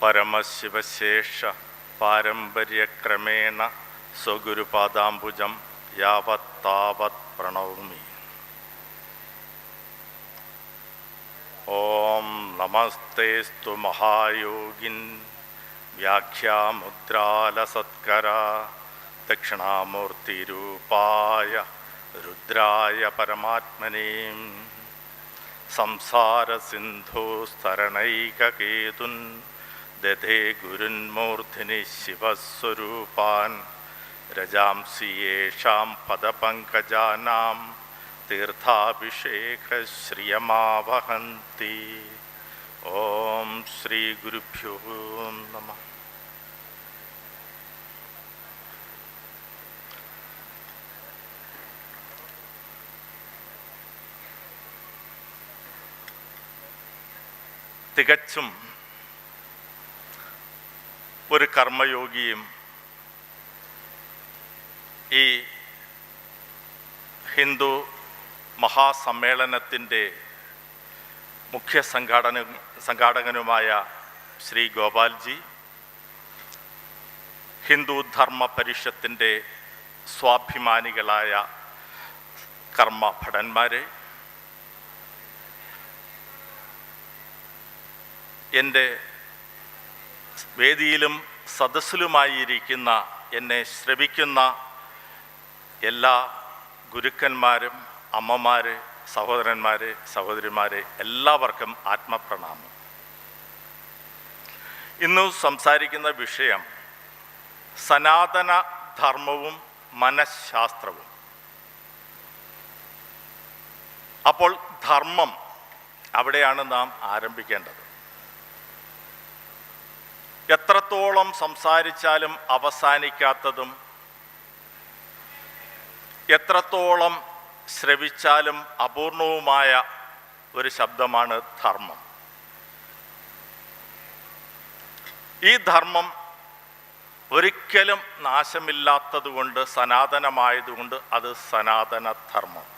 പരമശിവശേഷ പാരമ്പര്യക്രമേണ സ്വഗുരുപാദാംബുജം യാവത്താവത് പ്രണൗമി. ഓം നമസ്തേസ്തു മഹായോഗിൻ വ്യാഖ്യാമുദ്രാലസത്കര ദക്ഷിണാമൂർത്തിരൂപായ രുദ്രായ പരമാത്മനേ സംസാരസിന്ധൂസ്തരണൈകകേതുൻ ദധേ ഗുരുന്മൂർധിനി ശിവസ്വരൂപാൻ രജാംസി യേഷാം പദപങ്കജാനാം തീർത്ഥാഭിഷേകശ്രിയമാവഹന്തി. ഓം ശ്രീ ഗുരുഭ്യോ നമഃ. തികച്ചും ഒരു കർമ്മയോഗിയും ഈ ഹിന്ദു മഹാസമ്മേളനത്തിൻ്റെ മുഖ്യ സംഘാടകനുമായ ശ്രീ ഗോപാൽജി, ഹിന്ദു ധർമ്മ പരിഷത്തിൻ്റെ സ്വാഭിമാനികളായ കർമ്മഭടന്മാരെ, എൻ്റെ വേദിയിലും സദസ്സിലുമായിരിക്കുന്ന എന്നെ ശ്രവിക്കുന്ന എല്ലാ ഗുരുക്കന്മാരും, അമ്മമാർ, സഹോദരന്മാർ, സഹോദരിമാരെ എല്ലാവർക്കും ആത്മപ്രണാമം. ഇന്ന് സംസാരിക്കുന്ന വിഷയം സനാതന ധർമ്മവും മനഃശാസ്ത്രവും. അപ്പോൾ ധർമ്മം, അവിടെയാണ് നാം ആരംഭിക്കേണ്ടത്. എത്രത്തോളം സംസാരിച്ചാലും അവസാനിക്കാത്തതും എത്രത്തോളം ശ്രവിച്ചാലും അപൂർണവുമായ ഒരു ശബ്ദമാണ് ധർമ്മം. ഈ ധർമ്മം ഒരിക്കലും നാശമില്ലാത്തതുകൊണ്ട്, സനാതനമായതുകൊണ്ട് അത് സനാതന ധർമ്മം.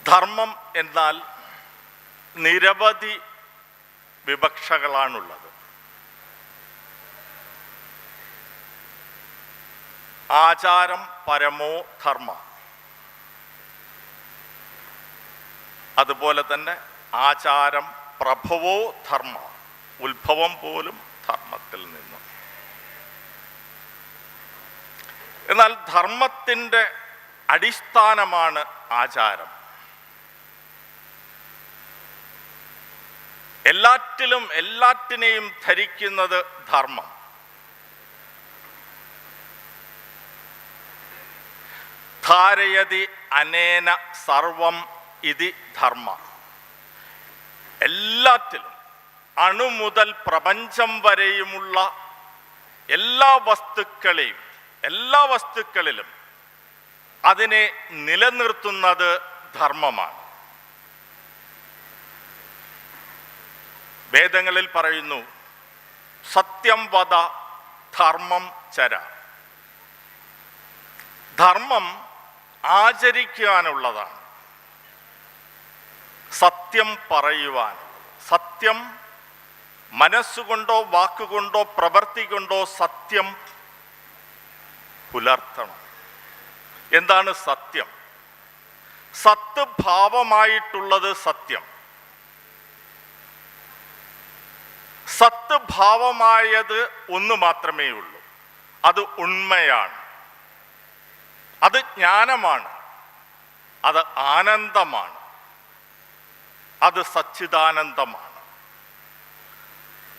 ധർമ്മം എന്നാൽ നിരവധി വിവക്ഷകളാണുള്ളത്. ആചാരം പരമോ ധർമ്മ, അതുപോലെ തന്നെ ആചാരം പ്രഭവോ ധർമ്മ, ഉത്ഭവം പോലും ധർമ്മത്തിൽ നിന്ന്. എന്നാൽ ധർമ്മത്തിൻ്റെ അടിസ്ഥാനമാണ് ആചാരം. എല്ലാറ്റിനെയും ധരിക്കുന്നത് ധർമ്മം. ധാരയതി അനേന സർവം ഇതി ധർമ്മ. എല്ലാറ്റിലും, അണു മുതൽ പ്രപഞ്ചം വരെയുമുള്ള എല്ലാ വസ്തുക്കളിലും അതിനെ നിലനിർത്തുന്നത് ധർമ്മമാണ്. വേദങ്ങളിൽ പറയുന്നു, സത്യം വദ ധർമ്മം ചര. ധർമ്മം ആചരിക്കാനുള്ളതാണ്, സത്യം പറയുവാൻ. സത്യം മനസ്സുകൊണ്ടോ വാക്കുകൊണ്ടോ പ്രവൃത്തി കൊണ്ടോ സത്യം പുലർത്തണം. എന്താണ് സത്യം? സത്ത് ഭാവമായിട്ടുള്ളത് സത്യം. സത്ത് ഭാവമായത് ഒന്ന് മാത്രമേ ഉള്ളൂ, അത് ഉണ്മയാണ്, അത് ജ്ഞാനമാണ്, അത് ആനന്ദമാണ്, അത് സച്ചിദാനന്ദമാണ്.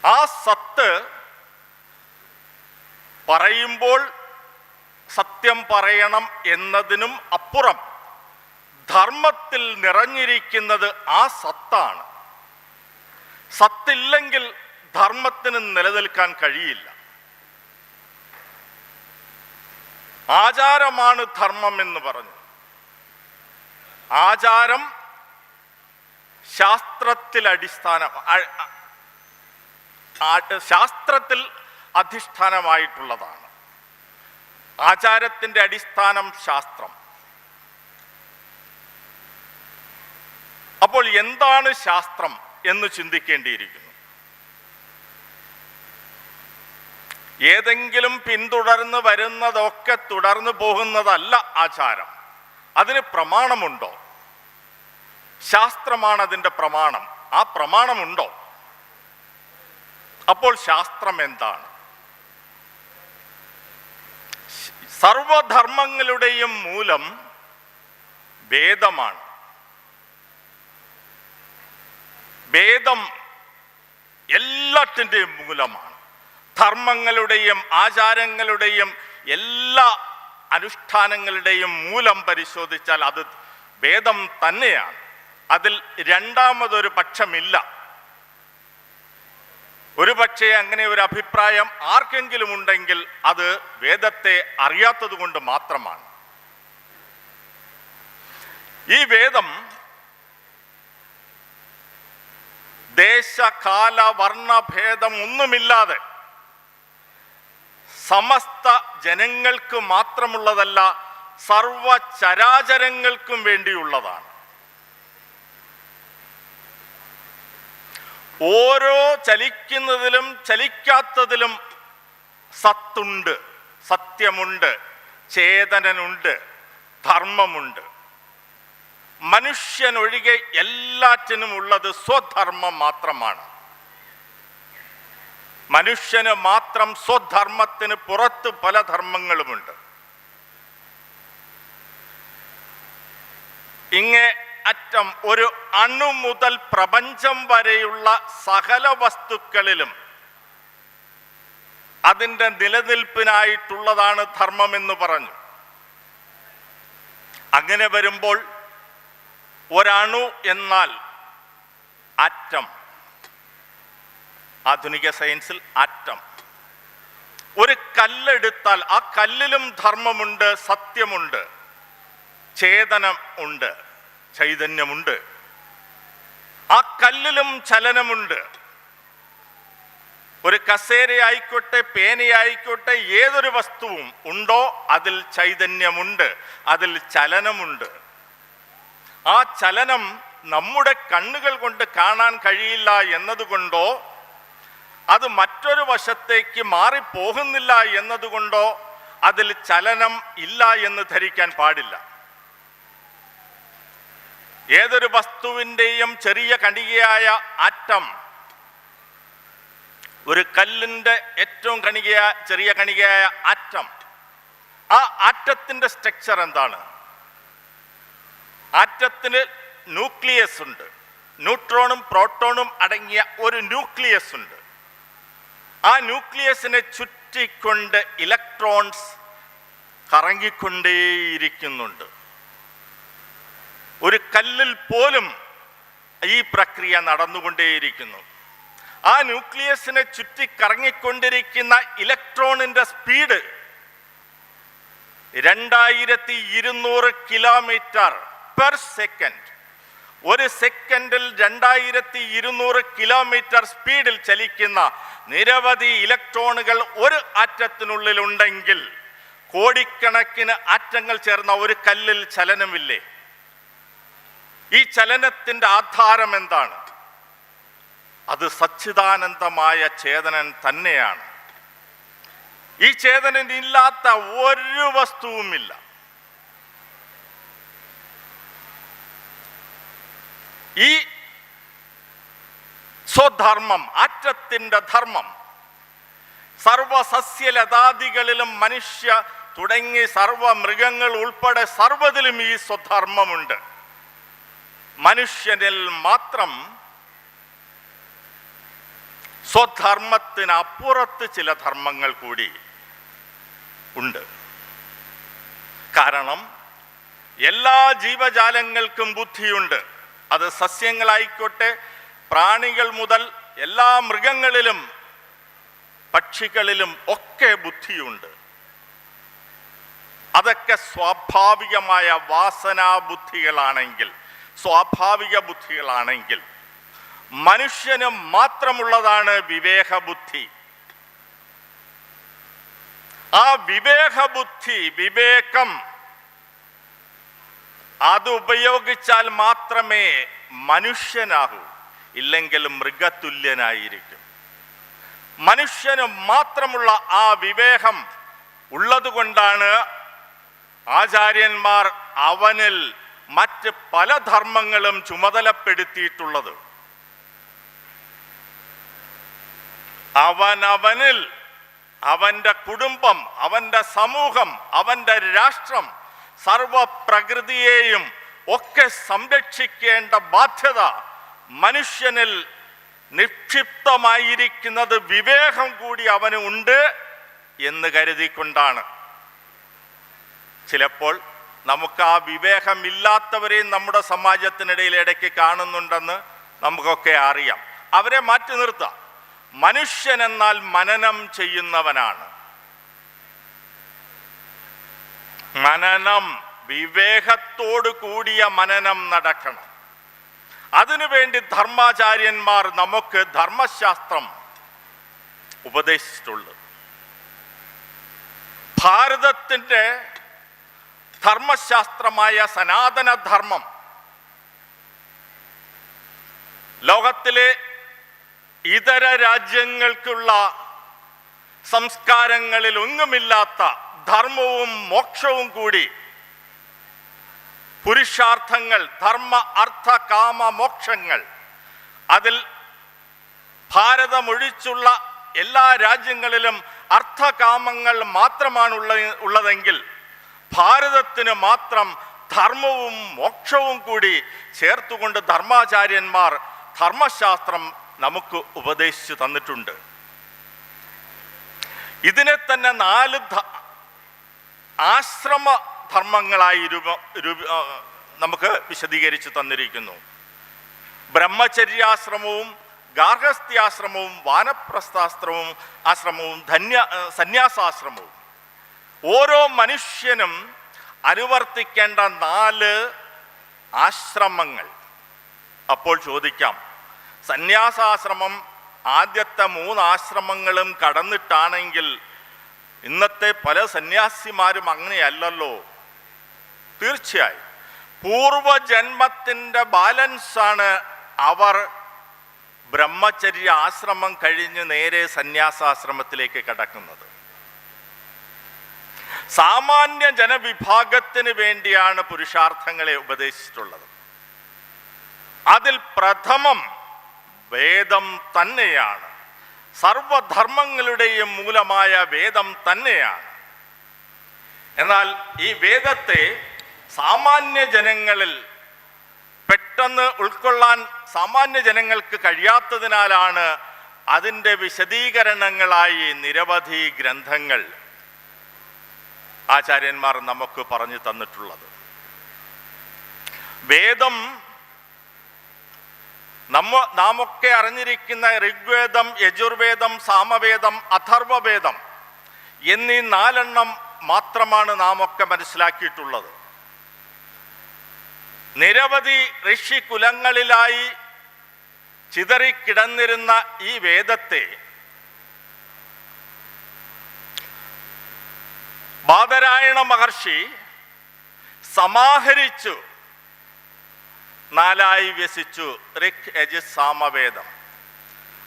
ആ സത്ത് പറയുമ്പോൾ സത്യം പറയണം എന്നതിനും അപ്പുറം ധർമ്മത്തിൽ നിറഞ്ഞിരിക്കുന്നത് ആ സത്താണ്. സത്തില്ലെങ്കിൽ ധർമ്മത്തിന് നിലനിൽക്കാൻ കഴിയില്ല. ആചാരമാണ് ധർമ്മം എന്ന് പറഞ്ഞു. ആചാരം ശാസ്ത്രത്തിൽ അധിഷ്ഠാനമായിട്ടുള്ളതാണ്. ആചാരത്തിൻ്റെ അടിസ്ഥാനം ശാസ്ത്രം. അപ്പോൾ എന്താണ് ശാസ്ത്രം? എന്ന് ചിന്തിക്കേണ്ടിയിരിക്കുന്നു. ഏതെങ്കിലും പിന്തുടർന്ന് വരുന്നതൊക്കെ തുടർന്നു പോകുന്നതല്ല ആചാരം. അതിന് പ്രമാണമുണ്ടോ? ശാസ്ത്രമാണ് അതിൻ്റെ പ്രമാണം. ആ പ്രമാണമുണ്ടോ? അപ്പോൾ ശാസ്ത്രം എന്താണ്? സർവധർമ്മങ്ങളുടെയും മൂലം വേദമാണ്. വേദം എല്ലാറ്റിൻ്റെയും മൂലമാണ്. ധർമ്മങ്ങളുടെയും ആചാരങ്ങളുടെയും എല്ലാ അനുഷ്ഠാനങ്ങളുടെയും മൂലം പരിശോധിച്ചാൽ അത് വേദം തന്നെയാണ്. അതിൽ രണ്ടാമതൊരു പക്ഷമില്ല. ഒരു പക്ഷേ അങ്ങനെ ഒരു അഭിപ്രായം ആർക്കെങ്കിലും ഉണ്ടെങ്കിൽ അത് വേദത്തെ അറിയാത്തത് കൊണ്ട് മാത്രമാണ്. ഈ വേദം ദേശകാല വർണ്ണഭേദം ഒന്നുമില്ലാതെ സമസ്ത ജനങ്ങൾക്ക് മാത്രമുള്ളതല്ല, സർവചരാചരങ്ങൾക്കും വേണ്ടിയുള്ളതാണ്. ഓരോ ചലിക്കുന്നതിലും ചലിക്കാത്തതിലും സത്തുണ്ട്, സത്യമുണ്ട്, ചേതനനുണ്ട്, ധർമ്മമുണ്ട്. മനുഷ്യനൊഴികെ എല്ലാറ്റിനും ഉള്ളത് സ്വധർമ്മം മാത്രമാണ്. മനുഷ്യന് മാത്രം സ്വധർമ്മത്തിന് പുറത്ത് പല ധർമ്മങ്ങളുമുണ്ട്. ഇങ്ങേ അറ്റം ഒരു അണു മുതൽ പ്രപഞ്ചം വരെയുള്ള സകല വസ്തുക്കളിലും അതിൻ്റെ നിലനിൽപ്പിനായിട്ടുള്ളതാണ് ധർമ്മമെന്ന് പറഞ്ഞു. അങ്ങനെ വരുമ്പോൾ ഒരണു എന്നാൽ ആറ്റം, ആധുനിക സയൻസിൽ ആറ്റം. ഒരു കല്ലെടുത്താൽ ആ കല്ലിലും ധർമ്മമുണ്ട്, സത്യമുണ്ട്, ചേതനം ഉണ്ട്, ചൈതന്യമുണ്ട്. ആ കല്ലിലും ചലനമുണ്ട്. ഒരു കസേരയായിക്കോട്ടെ, പേനയായിക്കോട്ടെ, ഏതൊരു വസ്തുവും ഉണ്ടോ അതിൽ ചൈതന്യമുണ്ട്, അതിൽ ചലനമുണ്ട്. ആ ചലനം നമ്മുടെ കണ്ണുകൾ കൊണ്ട് കാണാൻ കഴിയില്ല എന്നതുകൊണ്ടോ അത് മറ്റൊരു വശത്തേക്ക് മാറിപ്പോകുന്നില്ല എന്നതുകൊണ്ടോ അതിൽ ചലനം ഇല്ല എന്ന് ധരിക്കാൻ പാടില്ല. ഏതൊരു വസ്തുവിൻ്റെയും ചെറിയ കണികയായ ആറ്റം, ഒരു കല്ലിൻ്റെ ഏറ്റവും ചെറിയ കണികയായ ആറ്റം, ആ ആറ്റത്തിൻ്റെ സ്ട്രക്ചർ എന്താണ്? ആറ്റത്തിന് ന്യൂക്ലിയസ് ഉണ്ട്. ന്യൂട്രോണും പ്രോട്ടോണും അടങ്ങിയ ഒരു ന്യൂക്ലിയസ് ഉണ്ട്. ആ ന്യൂക്ലിയസിനെ ചുറ്റിക്കൊണ്ട് ഇലക്ട്രോൺസ് കറങ്ങിക്കൊണ്ടേയിരിക്കുന്നുണ്ട്. ഒരു കല്ലിൽ പോലും ഈ പ്രക്രിയ നടന്നുകൊണ്ടേയിരിക്കുന്നു. ആ ന്യൂക്ലിയസിനെ ചുറ്റി കറങ്ങിക്കൊണ്ടിരിക്കുന്ന ഇലക്ട്രോണിന്റെ സ്പീഡ് 2200 കിലോമീറ്റർ പെർ സെക്കൻഡ്. ഒരു സെക്കൻഡിൽ 2200 കിലോമീറ്റർ സ്പീഡിൽ ചലിക്കുന്ന നിരവധി ഇലക്ട്രോണുകൾ ഒരു ആറ്റത്തിനുള്ളിൽ ഉണ്ടെങ്കിൽ കോടിക്കണക്കിന് ആറ്റങ്ങൾ ചേർന്ന ഒരു കല്ലിൽ ചലനമില്ലേ? ഈ ചലനത്തിന്റെ ആധാരം എന്താണ്? അത് സച്ചിദാനന്ദമായ ചേതനൻ തന്നെയാണ്. ഈ ചേതനനില്ലാത്ത ഒരു വസ്തുവുമില്ല. ഈ സ്വധർമ്മം, ആറ്റത്തിന്റെ ധർമ്മം, സർവസസ്യലതാദികളിലും മനുഷ്യ തുടങ്ങി സർവ മൃഗങ്ങൾ ഉൾപ്പെടെ സർവ്വതിലും ഈ സ്വധർമ്മമുണ്ട്. മനുഷ്യനിൽ മാത്രം സ്വധർമ്മത്തിനപ്പുറത്ത് ചില ധർമ്മങ്ങൾ കൂടി ഉണ്ട്. കാരണം എല്ലാ ജീവജാലങ്ങൾക്കും ബുദ്ധിയുണ്ട്. അത് സസ്യങ്ങളായിക്കോട്ടെ, പ്രാണികൾ മുതൽ എല്ലാ മൃഗങ്ങളിലും പക്ഷികളിലും ഒക്കെ ബുദ്ധിയുണ്ട്. അതൊക്കെ സ്വാഭാവികമായ വാസനാബുദ്ധികളാണെങ്കിൽ, സ്വാഭാവിക ബുദ്ധികളാണെങ്കിൽ, മനുഷ്യന് മാത്രമുള്ളതാണ് വിവേകബുദ്ധി. ആ വിവേകബുദ്ധി, വിവേകം, അത് ഉപയോഗിച്ചാൽ മാത്രമേ മനുഷ്യനാകൂ. ഇല്ലെങ്കിൽ മൃഗതുല്യനായിരിക്കും. മനുഷ്യന് മാത്രമുള്ള ആ വിവേകം ഉള്ളതുകൊണ്ടാണ് ആചാര്യന്മാർ അവനിൽ മറ്റ് പല ധർമ്മങ്ങളും ചുമതലപ്പെടുത്തിയിട്ടുള്ളത്. അവനവനിൽ അവൻ്റെ കുടുംബം, അവൻ്റെ സമൂഹം, അവൻ്റെ രാഷ്ട്രം, സർവപ്രകൃതിയെയും ഒക്കെ സംരക്ഷിക്കേണ്ട ബാധ്യത മനുഷ്യനിൽ നിക്ഷിപ്തമായിരിക്കുന്നത് വിവേകം കൂടി അവന് ഉണ്ട് എന്ന് കരുതിക്കൊണ്ടാണ്. ചിലപ്പോൾ നമുക്ക് ആ വിവേകമില്ലാത്തവരെയും നമ്മുടെ സമാജത്തിനിടയിൽ ഇടയ്ക്ക് കാണുന്നുണ്ടെന്ന് നമുക്കൊക്കെ അറിയാം. അവരെ മാറ്റി നിർത്താം. മനുഷ്യൻ എന്നാൽ മനനം ചെയ്യുന്നവനാണ്. മനനം, വിവേകത്തോടു കൂടിയ മനനം നടക്കണം. അതിനുവേണ്ടി ധർമാചാര്യന്മാർ നമുക്ക് ധർമ്മശാസ്ത്രം ഉപദേശിച്ചിട്ടുള്ളത്. ഭാരതത്തിൻ്റെ ധർമ്മശാസ്ത്രമായ സനാതനധർമ്മം ലോകത്തിലെ ഇതര രാജ്യങ്ങൾക്കുള്ള സംസ്കാരങ്ങളിൽ ഒന്നുമില്ലാത്ത ധർമ്മവും മോക്ഷവും കൂടി പുരുഷാർത്ഥങ്ങൾ, ധർമ്മ അർത്ഥ കാമ മോക്ഷങ്ങൾ, അതിൽ ഭാരതമൊഴിച്ചുള്ള എല്ലാ രാജ്യങ്ങളിലും അർത്ഥകാമങ്ങൾ മാത്രമാണ് ഉള്ളതെങ്കിൽ ഭാരതത്തിന് മാത്രം ധർമ്മവും മോക്ഷവും കൂടി ചേർത്തുകൊണ്ട് ധർമാചാര്യന്മാർ ധർമ്മശാസ്ത്രം നമുക്ക് ഉപദേശിച്ചു തന്നിട്ടുണ്ട്. ഇതിനെ തന്നെ 4 ആശ്രമ ധർമ്മങ്ങളായി നമുക്ക് വിശദീകരിച്ച് തന്നിരിക്കുന്നു. ബ്രഹ്മചര്യാശ്രമവും ഗാർഹസ്ഥ്യാശ്രമവും വാനപ്രസ്ഥാശ്രമവും സന്യാസാശ്രമവും. ഓരോ മനുഷ്യനും അനുവർത്തിക്കേണ്ട 4 ആശ്രമങ്ങൾ. അപ്പോൾ ചോദിക്കാം, സന്യാസാശ്രമം ആദ്യത്തെ 3 ആശ്രമങ്ങളും കടന്നിട്ടാണെങ്കിൽ ഇന്നത്തെ പല സന്യാസിമാരും അങ്ങനെയല്ലല്ലോ. തീർച്ചയായും പൂർവജന്മത്തിൻ്റെ ബാലൻസാണ് അവർ ബ്രഹ്മചര്യ ആശ്രമം കഴിഞ്ഞ് നേരെ സന്യാസാശ്രമത്തിലേക്ക് കടക്കുന്നത്. സാമാന്യ ജനവിഭാഗത്തിന് വേണ്ടിയാണ് പുരുഷാർത്ഥങ്ങളെ ഉപദേശിച്ചിട്ടുള്ളത്. അതിൽ പ്രഥമം വേദം തന്നെയാണ്. സർവധർമ്മങ്ങളുടെയും മൂലമായ വേദം തന്നെയാണ്. എന്നാൽ ഈ വേദത്തെ സാമാന്യ ജനങ്ങളിൽ പെട്ടെന്ന് ഉൾക്കൊള്ളാൻ സാമാന്യ ജനങ്ങൾക്ക് കഴിയാത്തതിനാലാണ് അതിൻ്റെ വിശദീകരണങ്ങളായി നിരവധി ഗ്രന്ഥങ്ങൾ ആചാര്യന്മാർ നമുക്ക് പറഞ്ഞു തന്നിട്ടുള്ളത്. വേദം നാമൊക്കെ അറിഞ്ഞിരിക്കുന്ന ഋഗ്വേദം, യജുർവേദം, സാമവേദം, അഥർവവേദം എന്നീ 4 മാത്രമാണ് നാം ഒക്കെ മനസ്സിലാക്കിയിട്ടുള്ളത്. നിരവധി ഋഷികുലങ്ങളിലായി ചിതറിക്കിടന്നിരുന്ന ഈ വേദത്തെ ബാദരായണ മഹർഷി സമാഹരിച്ചു 4ആയി വ്യസിച്ചു, ഋഗ്, യജുസ്, സാമവേദം.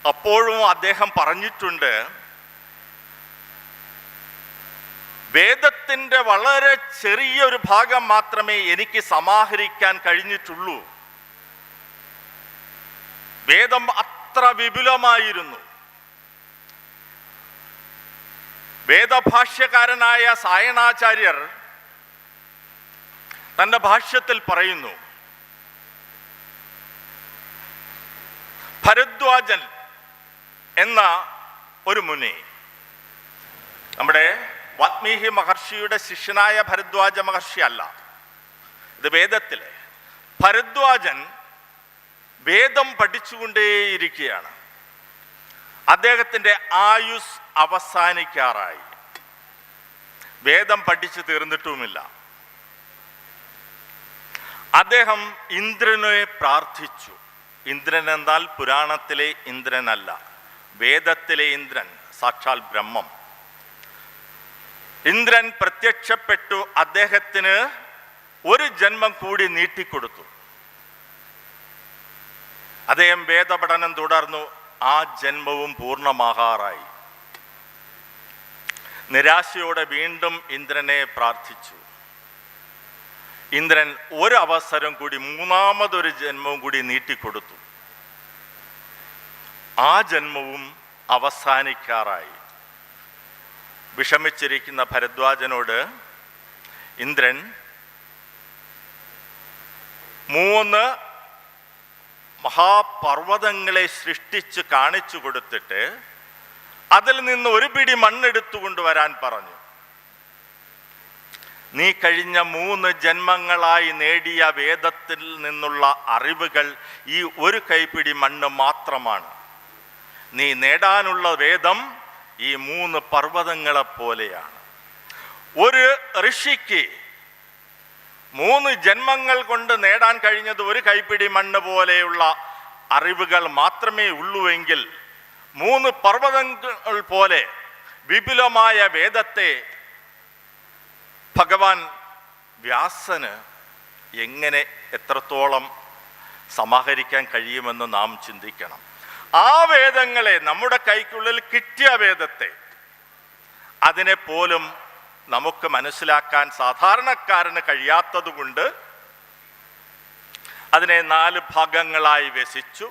അപ്പോഴും അദ്ദേഹം പറഞ്ഞിട്ടുണ്ട്, വേദത്തിൻ്റെ വളരെ ചെറിയൊരു ഭാഗം മാത്രമേ എനിക്ക് സമാഹരിക്കാൻ കഴിഞ്ഞിട്ടുള്ളൂ. വേദം അത്ര വിപുലമായിരുന്നു. വേദഭാഷ്യകാരനായ സായണാചാര്യർ തൻ്റെ ഭാഷ്യത്തിൽ പറയുന്നു, ഭരദ്വാജൻ എന്ന ഒരു മുനി, നമ്മുടെ വാത്മീകി മഹർഷിയുടെ ശിഷ്യനായ ഭരദ്വാജ മഹർഷി അല്ല, ഇത് വേദത്തിലെ ഭരദ്വാജൻ വേദം പഠിച്ചുകൊണ്ടേയിരിക്കുകയാണ്. അദ്ദേഹത്തിൻ്റെ ആയുസ് അവസാനിക്കാറായി. വേദം പഠിച്ചു തീർന്നിട്ടുമില്ല. അദ്ദേഹം ഇന്ദ്രനെ പ്രാർത്ഥിച്ചു. ഇന്ദ്രൻ എന്നാൽ പുരാണത്തിലെ ഇന്ദ്രനല്ല, വേദത്തിലെ ഇന്ദ്രൻ, സാക്ഷാൽ ബ്രഹ്മം. ഇന്ദ്രൻ പ്രത്യക്ഷപ്പെട്ടു, അദ്ദേഹത്തിന് ഒരു ജന്മം കൂടി നീട്ടിക്കൊടുത്തു. അദ്ദേഹം വേദപഠനം തുടർന്നു. ആ ജന്മവും പൂർണ്ണമാകാറായി. നിരാശയോടെ വീണ്ടും ഇന്ദ്രനെ പ്രാർത്ഥിച്ചു. ഇന്ദ്രൻ ഒരവസരം കൂടി, മൂന്നാമതൊരു ജന്മവും കൂടി നീട്ടിക്കൊടുത്തു. ആ ജന്മവും അവസാനിക്കാറായി. വിഷമിച്ചിരിക്കുന്ന ഭരദ്വാജനോട് ഇന്ദ്രൻ 3 മഹാപർവ്വതങ്ങളെ സൃഷ്ടിച്ച് കാണിച്ചു കൊടുത്തിട്ട് അതിൽ നിന്ന് ഒരു പിടി മണ്ണെടുത്തു കൊണ്ടുവരാൻ പറഞ്ഞു. നീ കഴിഞ്ഞ 3 ജന്മങ്ങളായി നേടിയ വേദത്തിൽ നിന്നുള്ള അറിവുകൾ ഈ ഒരു കൈപ്പിടി മണ്ണ് മാത്രമാണ്. നീ നേടാനുള്ള വേദം ഈ 3 പർവ്വതങ്ങളെ പോലെയാണ്. ഒരു ഋഷിക്ക് 3 ജന്മങ്ങൾ കൊണ്ട് നേടാൻ കഴിഞ്ഞത് ഒരു കൈപ്പിടി മണ്ണ് പോലെയുള്ള അറിവുകൾ മാത്രമേ ഉള്ളൂവെങ്കിൽ 3 പർവ്വതങ്ങൾ പോലെ വിപുലമായ വേദത്തെ ഭഗവാൻ വ്യാസന് എങ്ങനെ എത്രത്തോളം സമാഹരിക്കാൻ കഴിയുമെന്ന് നാം ചിന്തിക്കണം. ആ വേദങ്ങളെ, നമ്മുടെ കൈക്കുള്ളിൽ കിട്ടിയ വേദത്തെ, അതിനെ പോലും നമുക്ക് മനസ്സിലാക്കാൻ സാധാരണക്കാരന് കഴിയാത്തതുകൊണ്ട് അതിനെ 4 ഭാഗങ്ങളായി വെസിച്ചു.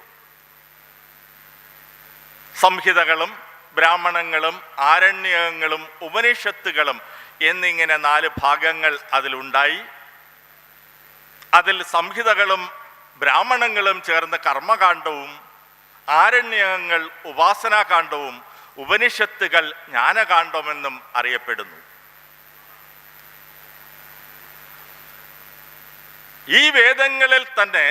സംഹിതകളും ബ്രാഹ്മണങ്ങളും ആരണ്യകങ്ങളും ഉപനിഷത്തുകളും എന്നിങ്ങനെ 4 ഭാഗങ്ങൾ അതിലുണ്ടായി. അതിൽ സംഹിതകളും ബ്രാഹ്മണങ്ങളും ചേർന്ന് കർമ്മകാണ്ഡവും, ആരണ്യകങ്ങൾ ഉപാസനാകാണ്ഡവും, ഉപനിഷത്തുകൾ ജ്ഞാനകാണ്ഡമെന്നും അറിയപ്പെടുന്നു. ഈ വേദങ്ങളിൽ തന്നെ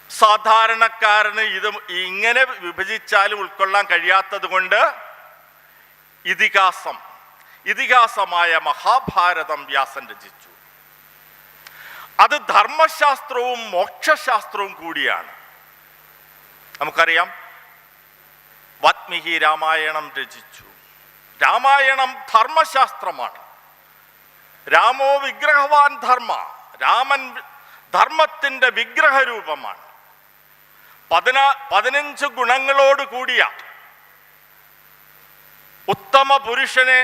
സാധാരണക്കാരന് ഇത് ഇങ്ങനെ വിഭജിച്ചാലും ഉൾക്കൊള്ളാൻ കഴിയാത്തത് കൊണ്ട് ഇതിഹാസമായ മഹാഭാരതം വ്യാസൻ രചിച്ചു. അത് ധർമ്മശാസ്ത്രവും മോക്ഷശാസ്ത്രവും കൂടിയാണ്. നമുക്കറിയാം, വാത്മീകി രാമായണം രചിച്ചു. രാമായണം ധർമ്മശാസ്ത്രമാണ്. രാമോ വിഗ്രഹവാൻ ധർമ്മ, രാമൻ ധർമ്മത്തിൻ്റെ വിഗ്രഹരൂപമാണ്. 15 ഗുണങ്ങളോട് കൂടിയ ഉത്തമ പുരുഷനെ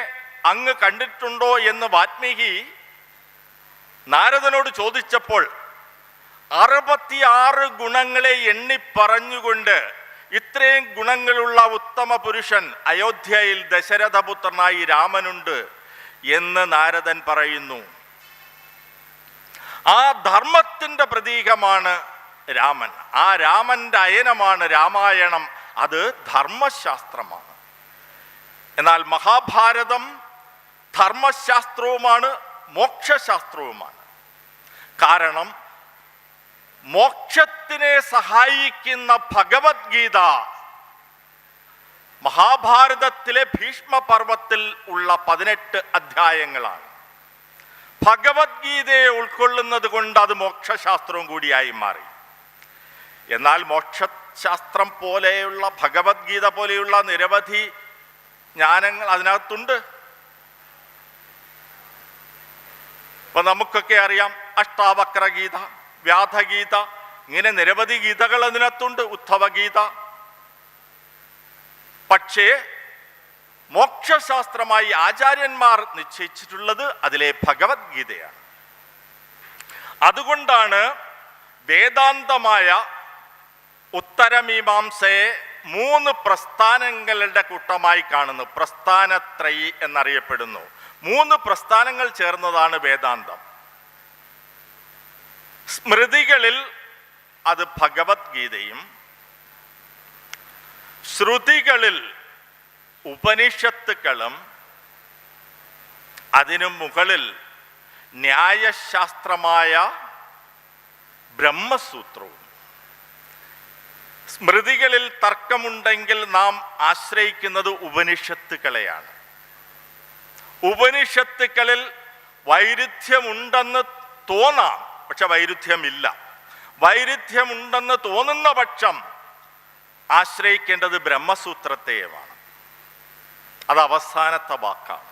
അങ്ങ് കണ്ടിട്ടുണ്ടോ എന്ന് വാത്മീകി നാരദനോട് ചോദിച്ചപ്പോൾ 66 ഗുണങ്ങളെ എണ്ണിപ്പറഞ്ഞുകൊണ്ട് ഇത്രയും ഗുണങ്ങളുള്ള ഉത്തമ പുരുഷൻ അയോധ്യയിൽ ദശരഥപുത്രനായി രാമനുണ്ട് എന്ന് നാരദൻ പറയുന്നു. ആ ധർമ്മത്തിൻ്റെ പ്രതീകമാണ് രാമൻ. ആ രാമന്റെ അയനമാണ് രാമായണം. അത് ധർമ്മശാസ്ത്രമാണ്. എന്നാൽ മഹാഭാരതം ധർമ്മശാസ്ത്രവുമാണ്, മോക്ഷശാസ്ത്രവുമാണ്. കാരണം മോക്ഷത്തിനെ സഹായിക്കുന്ന ഭഗവത്ഗീത മഹാഭാരതത്തിലെ ഭീഷ്മപർവത്തിൽ ഉള്ള 18 അധ്യായങ്ങളാണ്. ഭഗവത്ഗീതയെ ഉൾക്കൊള്ളുന്നത് കൊണ്ട് അത് മോക്ഷശാസ്ത്രവും കൂടിയായി മാറി. എന്നാൽ മോക്ഷശാസ്ത്രം പോലെയുള്ള, ഭഗവത്ഗീത പോലെയുള്ള നിരവധി ജ്ഞാനങ്ങൾ അതിനകത്തുണ്ട്. ഇപ്പൊ നമുക്കൊക്കെ അറിയാം, അഷ്ടാവക്രഗീത, വ്യാധഗീത, ഇങ്ങനെ നിരവധി ഗീതകൾ അതിനകത്തുണ്ട്, ഉദ്ധവഗീത. പക്ഷേ മോക്ഷശാസ്ത്രമായി ആചാര്യന്മാർ നിശ്ചയിച്ചിട്ടുള്ളത് അതിലെ ഭഗവത്ഗീതയാണ്. അതുകൊണ്ടാണ് വേദാന്തമായ ഉത്തരമീമാംസയെ 3 പ്രസ്ഥാനങ്ങളുടെ കൂട്ടമായി കാണുന്നു. പ്രസ്ഥാനത്രയി എന്നറിയപ്പെടുന്നു. 3 പ്രസ്ഥാനങ്ങൾ ചേർന്നതാണ് വേദാന്തം. സ്മൃതികളിൽ അത് ഭഗവത്ഗീതയും, ശ്രുതികളിൽ ഉപനിഷത്തുക്കളും, അതിനു മുകളിൽ ന്യായശാസ്ത്രമായ ബ്രഹ്മസൂത്രവും. സ്മൃതികളിൽ തർക്കമുണ്ടെങ്കിൽ നാം ആശ്രയിക്കുന്നത് ഉപനിഷത്തുക്കളെയാണ്. ഉപനിഷത്തുക്കളിൽ വൈരുദ്ധ്യമുണ്ടെന്ന് തോന്നാം, പക്ഷെ വൈരുദ്ധ്യമില്ല. വൈരുദ്ധ്യമുണ്ടെന്ന് തോന്നുന്ന പക്ഷം ആശ്രയിക്കേണ്ടത് ബ്രഹ്മസൂത്രത്തെയുമാണ്. അത് അവസാനത്തെ വാക്കാണ്.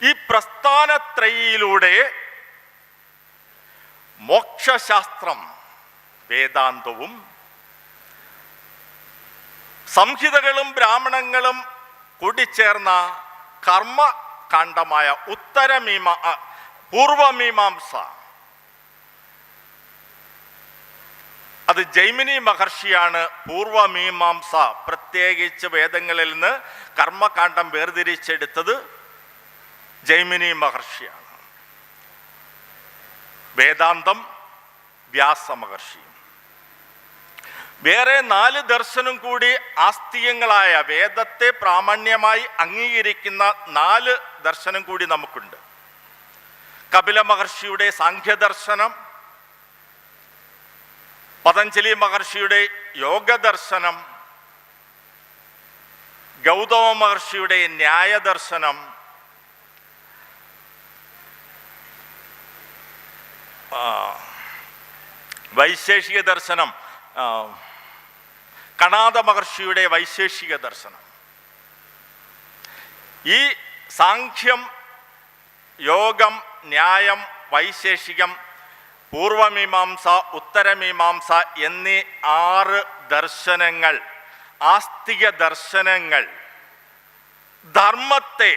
ഈ പ്രസ്ഥാനത്രയിലൂടെ മോക്ഷശാസ്ത്രം വേദാന്തവും സംഹിതകളും ബ്രാഹ്മണങ്ങളും കൂടിച്ചേർന്ന കർമ്മകാണ്ഡമായ പൂർവമീമാംസ, അത് ജൈമിനി മഹർഷിയാണ് പൂർവമീമാംസ, പ്രത്യേകിച്ച് വേദങ്ങളിൽ നിന്ന് കർമ്മകാണ്ഡം വേർതിരിച്ചെടുത്തത് ജൈമിനി മഹർഷിയാണ്. വേദാന്തം വ്യാസ മഹർഷിയും. വേറെ 4 ദർശനം കൂടി ആസ്തികങ്ങളായ വേദത്തെ പ്രാമാണ്യമായി അംഗീകരിക്കുന്ന 4 ദർശനം കൂടി നമുക്കുണ്ട്. കപില മഹർഷിയുടെ സാഖ്യദർശനം, പതഞ്ജലി മഹർഷിയുടെ യോഗദർശനം, ഗൗതമ മഹർഷിയുടെ ന്യായദർശനം, വൈശേഷിക ദർശനം, കണാദ മഹർഷിയുടെ വൈശേഷിക ദർശനം. ഈ സാഖ്യം, യോഗം, ന്യായം, വൈശേഷികം, പൂർവമീമാംസ, ഉത്തരമീമാംസ എന്നീ 6 ദർശനങ്ങൾ, ആസ്തിക ദർശനങ്ങൾ ധർമ്മത്തെ,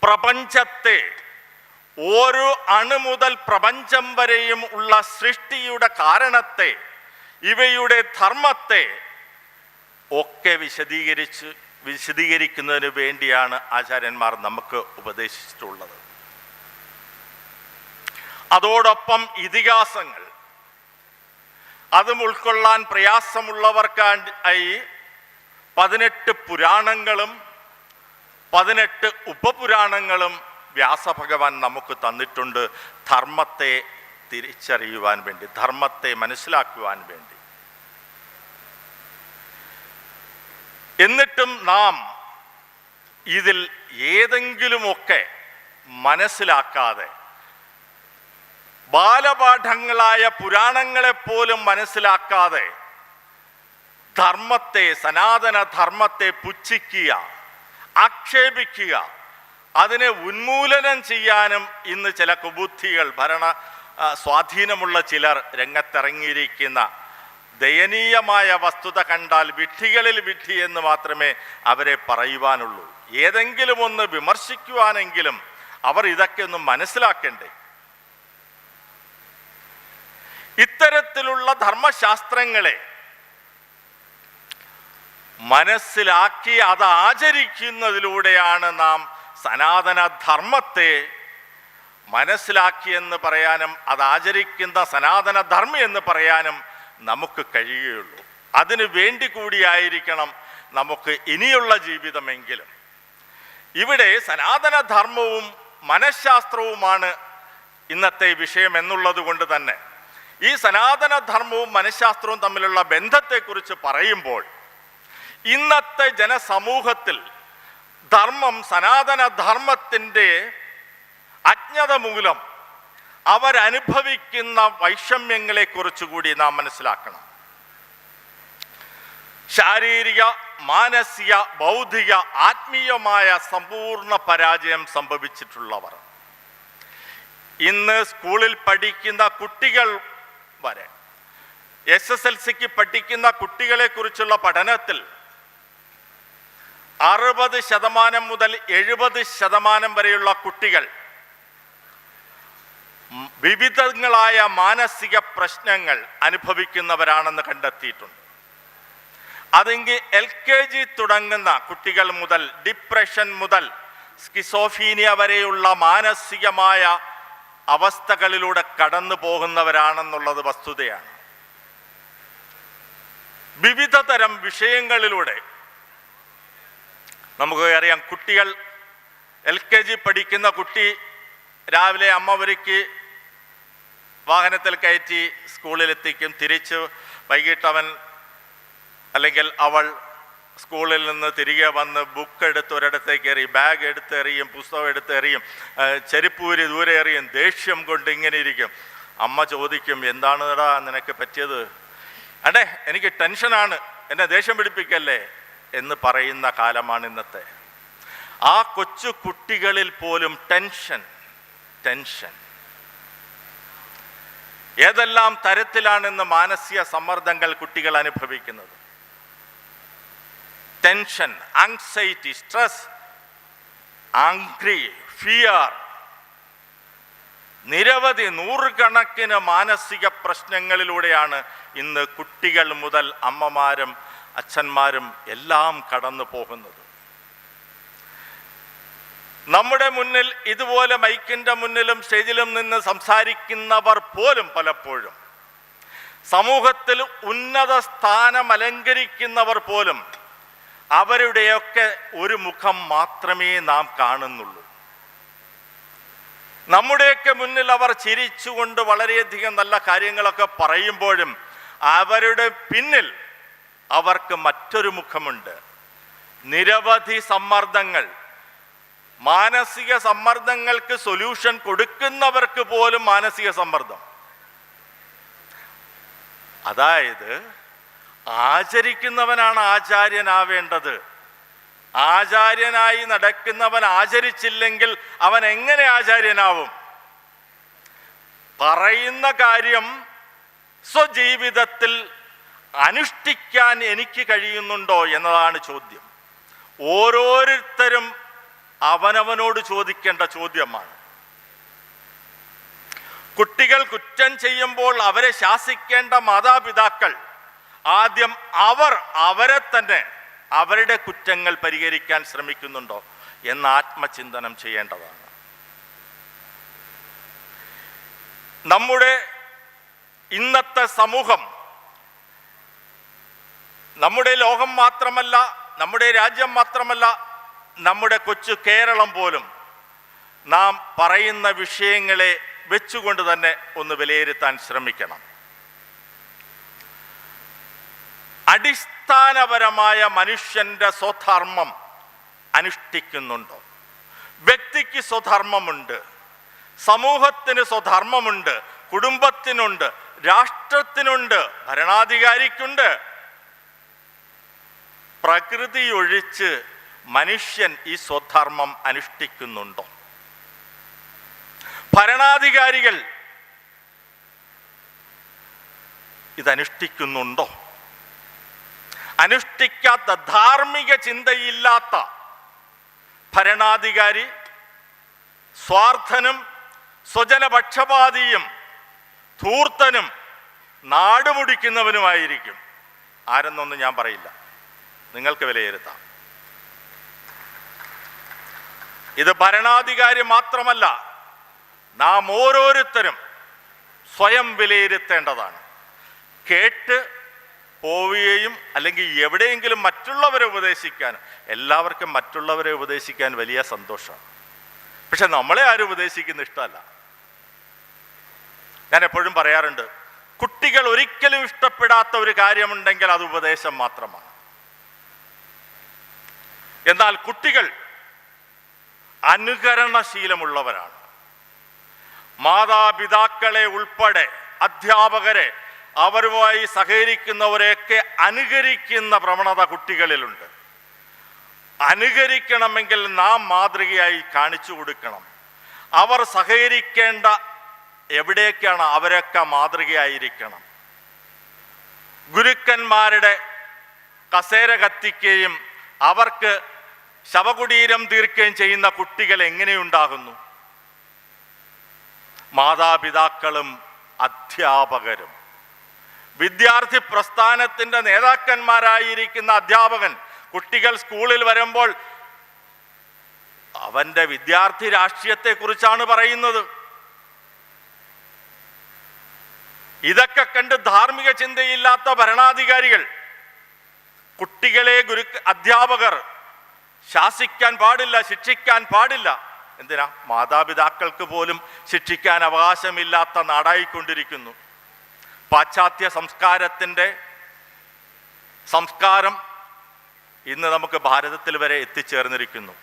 പ്രപഞ്ചത്തെ, ഓരോ അണു മുതൽ പ്രപഞ്ചം വരെയും ഉള്ള സൃഷ്ടിയുടെ കാരണത്തെ, ഇവയുടെ ധർമ്മത്തെ ഒക്കെ വിശദീകരിക്കുന്നതിന് വേണ്ടിയാണ് ആചാര്യന്മാർ നമുക്ക് ഉപദേശിച്ചിട്ടുള്ളത്. അതോടൊപ്പം ഇതിഹാസങ്ങൾ, അതും ഉൾക്കൊള്ളാൻ പ്രയാസമുള്ളവർക്കായി 18 പുരാണങ്ങളും 18 ഉപപുരാണങ്ങളും വ്യാസഭഗവാൻ നമുക്ക് തന്നിട്ടുണ്ട്. ധർമ്മത്തെ തിരിച്ചറിയുവാൻ വേണ്ടി, ധർമ്മത്തെ മനസ്സിലാക്കുവാൻ വേണ്ടി. എന്നിട്ടും നാം ഇതിൽ ഏതെങ്കിലുമൊക്കെ മനസ്സിലാക്കാതെ, ബാലപാഠങ്ങളായ പുരാണങ്ങളെപ്പോലും മനസ്സിലാക്കാതെ ധർമ്മത്തെ, സനാതന ധർമ്മത്തെ പുച്ഛിക്കുക, ആക്ഷേപിക്കുക, അതിനെ ഉന്മൂലനം ചെയ്യാനും ഇന്ന് ചില കുബുദ്ധികൾ, ഭരണ സ്വാധീനമുള്ള ചിലർ രംഗത്തിറങ്ങിയിരിക്കുന്ന ദയനീയമായ വസ്തുത കണ്ടാൽ വിഡ്ഢികളിൽ വിഡ്ഢി എന്ന് മാത്രമേ അവരെ പറയുവാനുള്ളൂ. ഏതെങ്കിലും ഒന്ന് വിമർശിക്കുവാനെങ്കിലും അവർ ഇതൊക്കെ ഒന്ന് മനസ്സിലാക്കണ്ടേ? ഇത്തരത്തിലുള്ള ധർമ്മശാസ്ത്രങ്ങളെ മനസ്സിലാക്കി അത് ആചരിക്കുന്നതിലൂടെയാണ് നാം സനാതന ധർമ്മത്തെ മനസ്സിലാക്കിയെന്ന് പറയാനും അത് ആചരിക്കുന്ന സനാതന ധർമ്മി എന്ന് പറയാനും നമുക്ക് കഴിയുകയുള്ളൂ. അതിനു വേണ്ടി കൂടിയായിരിക്കണം നമുക്ക് ഇനിയുള്ള ജീവിതമെങ്കിലും. ഇവിടെ സനാതന ധർമ്മവും മനഃശാസ്ത്രവുമാണ് ഇന്നത്തെ വിഷയം എന്നുള്ളത് കൊണ്ട് തന്നെ ഈ സനാതന ധർമ്മവും മനഃശാസ്ത്രവും തമ്മിലുള്ള ബന്ധത്തെക്കുറിച്ച് പറയുമ്പോൾ ഇന്നത്തെ ജനസമൂഹത്തിൽ ധർമ്മം, സനാതന ധർമ്മത്തിൻ്റെ അജ്ഞത മൂലം അവരനുഭവിക്കുന്ന വൈഷമ്യങ്ങളെക്കുറിച്ച് കൂടി നാം മനസ്സിലാക്കണം. ശാരീരിക, മാനസിക, ബൗദ്ധിക, ആത്മീയമായ സമ്പൂർണ്ണ പരാജയം സംഭവിച്ചിട്ടുള്ളവർ, ഇന്ന് സ്കൂളിൽ പഠിക്കുന്ന കുട്ടികൾ വരെ, SSLCക്ക് പഠിക്കുന്ന കുട്ടികളെ കുറിച്ചുള്ള പഠനത്തിൽ 60% മുതൽ 70% വരെയുള്ള കുട്ടികൾ വിവിധങ്ങളായ മാനസിക പ്രശ്നങ്ങൾ അനുഭവിക്കുന്നവരാണെന്ന് കണ്ടെത്തിയിട്ടുണ്ട്. അതെങ്കിൽ LKG തുടങ്ങുന്ന കുട്ടികൾ മുതൽ ഡിപ്രഷൻ മുതൽ സ്കിസോഫീനിയ വരെയുള്ള മാനസികമായ അവസ്ഥകളിലൂടെ കടന്നു പോകുന്നവരാണെന്നുള്ളത് വസ്തുതയാണ്. വിവിധ തരം വിഷയങ്ങളിലൂടെ നമുക്ക് അറിയാം. കുട്ടികൾ LKG പഠിക്കുന്ന കുട്ടി രാവിലെ അമ്മ ഒരുക്കി വാഹനത്തിൽ കയറ്റി സ്കൂളിലെത്തിക്കും. തിരിച്ച് വൈകിട്ട് അവൻ അല്ലെങ്കിൽ അവൾ സ്കൂളിൽ നിന്ന് തിരികെ വന്ന് ബുക്ക് എടുത്ത് ഒരിടത്തേക്ക് എറിയും, ബാഗ് എടുത്ത് എറിയും, പുസ്തകം എടുത്ത് എറിയും, ചെരുപ്പൂരി ദൂരെ എറിയും. ദേഷ്യം കൊണ്ട് ഇങ്ങനെ ഇരിക്കും. അമ്മ ചോദിക്കും, എന്താണെടാ നിനക്ക് പറ്റിയത്? അടേ എനിക്ക് ടെൻഷനാണ്, എന്നെ ദേഷ്യം പിടിപ്പിക്കല്ലേ എന്ന് പറയുന്ന കാലമാണ് ഇന്നത്തെ. ആ കൊച്ചു കുട്ടികളിൽ പോലും ടെൻഷൻ. ഏതെല്ലാം തരത്തിലാണെന്ന് മാനസിക സമ്മർദ്ദങ്ങൾ കുട്ടികൾ അനുഭവിക്കുന്നത്. Tension, anxiety, stress, angry, fear, നിരവധി നൂറുകണക്കിന് മാനസിക പ്രശ്നങ്ങളിലൂടെയാണ് ഇന്ന് കുട്ടികൾ മുതൽ അമ്മമാരും അച്ഛന്മാരും എല്ലാം കടന്നു പോകുന്നത്. നമ്മുടെ മുന്നിൽ ഇതുപോലെ മൈക്കിൻ്റെ മുന്നിലും സ്റ്റേജിലും നിന്ന് സംസാരിക്കുന്നവർ പോലും പലപ്പോഴും, സമൂഹത്തിൽ ഉന്നത സ്ഥാനം അലങ്കരിക്കുന്നവർ പോലും അവരുടെയൊക്കെ ഒരു മുഖം മാത്രമേ നാം കാണുന്നുള്ളൂ. നമ്മുടെയൊക്കെ മുന്നിൽ അവർ ചിരിച്ചുകൊണ്ട് വളരെയധികം നല്ല കാര്യങ്ങളൊക്കെ പറയുമ്പോഴും അവരുടെ പിന്നിൽ അവർക്ക് മറ്റൊരു മുഖമുണ്ട്. നിരവധി സമ്മർദ്ദങ്ങൾ, മാനസിക സമ്മർദ്ദങ്ങൾക്ക് സൊല്യൂഷൻ കൊടുക്കുന്നവർക്ക് പോലും മാനസിക സമ്മർദ്ദം. അതായത് ആചരിക്കുന്നവനാണ് ആചാര്യനാവേണ്ടത്. ആചാര്യനായി നടക്കുന്നവൻ ആചരിച്ചില്ലെങ്കിൽ അവൻ എങ്ങനെ ആചാര്യനാവും? പറയുന്ന കാര്യം സ്വജീവിതത്തിൽ അനുഷ്ഠിക്കാൻ എനിക്ക് കഴിയുന്നുണ്ടോ എന്നതാണ് ചോദ്യം. ഓരോരുത്തരും അവനവനോട് ചോദിക്കേണ്ട ചോദ്യമാണ്. കുട്ടികൾ കുറ്റം ചെയ്യുമ്പോൾ അവരെ ശാസിക്കേണ്ട മാതാപിതാക്കൾ ആദ്യം അവരെ തന്നെ അവരുടെ കുറ്റങ്ങൾ പരിഹരിക്കാൻ ശ്രമിക്കുന്നുണ്ടോ എന്ന് ആത്മചിന്തനം ചെയ്യേണ്ടതാണ്. നമ്മുടെ ഇന്നത്തെ സമൂഹം, നമ്മുടെ ലോകം മാത്രമല്ല, നമ്മുടെ രാജ്യം മാത്രമല്ല, നമ്മുടെ കൊച്ചു കേരളം പോലും നാം പറയുന്ന വിഷയങ്ങളെ വെച്ചുകൊണ്ട് തന്നെ ഒന്ന് വിലയിരുത്താൻ ശ്രമിക്കണം. അടിസ്ഥാനപരമായ മനുഷ്യന്റെ സ്വധർമ്മം അനുഷ്ഠിക്കുന്നുണ്ടോ? വ്യക്തിക്ക് സ്വധർമ്മമുണ്ട്, സമൂഹത്തിന് സ്വധർമ്മമുണ്ട്, കുടുംബത്തിനുണ്ട്, രാഷ്ട്രത്തിനുണ്ട്, ഭരണാധികാരിക്കുണ്ട്. പ്രകൃതി ഒഴിച്ച് മനുഷ്യൻ ഈ സ്വധർമ്മം അനുഷ്ഠിക്കുന്നുണ്ടോ? ഭരണാധികാരികൾ ഇതനുഷ്ഠിക്കുന്നുണ്ടോ? അനുഷ്ഠിക്കാത്ത, ധാർമ്മിക ചിന്തയില്ലാത്ത ഭരണാധികാരി സ്വാർത്ഥനും സ്വജനപക്ഷപാതിയും ധൂർത്തനും നാടുമുടിക്കുന്നവനുമായിരിക്കും. ആരെന്നൊന്നും ഞാൻ പറയില്ല, നിങ്ങൾക്ക് വിലയിരുത്താം. ഇത് ഭരണാധികാരി മാത്രമല്ല, നാം ഓരോരുത്തരും സ്വയം വിലയിരുത്തേണ്ടതാണ്. കേട്ട് പോവുകയും അല്ലെങ്കിൽ എവിടെയെങ്കിലും മറ്റുള്ളവരെ ഉപദേശിക്കാൻ, എല്ലാവർക്കും മറ്റുള്ളവരെ ഉപദേശിക്കാൻ വലിയ സന്തോഷമാണ്. പക്ഷെ നമ്മളെ ആരും ഉപദേശിക്കുന്ന ഇഷ്ടമല്ല. ഞാൻ എപ്പോഴും പറയാറുണ്ട്, കുട്ടികൾ ഒരിക്കലും ഇഷ്ടപ്പെടാത്ത ഒരു കാര്യമുണ്ടെങ്കിൽ അത് ഉപദേശം മാത്രമാണ്. എന്നാൽ കുട്ടികൾ അനുകരണശീലമുള്ളവരാണ്. മാതാപിതാക്കളെ ഉൾപ്പെടെ, അധ്യാപകരെ, അവരുമായി സഹകരിക്കുന്നവരെയൊക്കെ അനുകരിക്കുന്ന പ്രവണത കുട്ടികളിലുണ്ട്. അനുകരിക്കണമെങ്കിൽ നാം മാതൃകയായി കാണിച്ചു കൊടുക്കണം. അവർ സഹകരിക്കേണ്ട എവിടേക്കാണ് അവരൊക്കെ മാതൃകയായിരിക്കണം. ഗുരുക്കന്മാരുടെ കസേര കത്തിക്കുകയും അവർക്ക് ശവകുടീരം തീർക്കുകയും ചെയ്യുന്ന കുട്ടികൾ എങ്ങനെയുണ്ടാകുന്നു? മാതാപിതാക്കളും അധ്യാപകരും. വിദ്യാർത്ഥി പ്രസ്ഥാനത്തിൻ്റെ നേതാക്കന്മാരായിരിക്കുന്ന അധ്യാപകൻ കുട്ടികൾ സ്കൂളിൽ വരുമ്പോൾ അവൻ്റെ വിദ്യാർത്ഥി രാഷ്ട്രീയത്തെക്കുറിച്ചാണ് പറയുന്നത്. ഇതൊക്കെ കണ്ട് ധാർമ്മിക ചിന്തയില്ലാത്ത ഭരണാധികാരികൾ കുട്ടികളെ അധ്യാപകർ ശാസിക്കാൻ പാടില്ല, ശിക്ഷിക്കാൻ പാടില്ല. എന്തിനാ? മാതാപിതാക്കൾക്ക് പോലും ശിക്ഷിക്കാൻ അവകാശമില്ലാത്ത നാടായിക്കൊണ്ടിരിക്കുന്നു. പാശ്ചാത്യ സംസ്കാരം ഇന്ന് നമുക്ക് ഭാരതത്തിൽ വരെ എത്തിച്ചേർന്നിരിക്കുന്നു.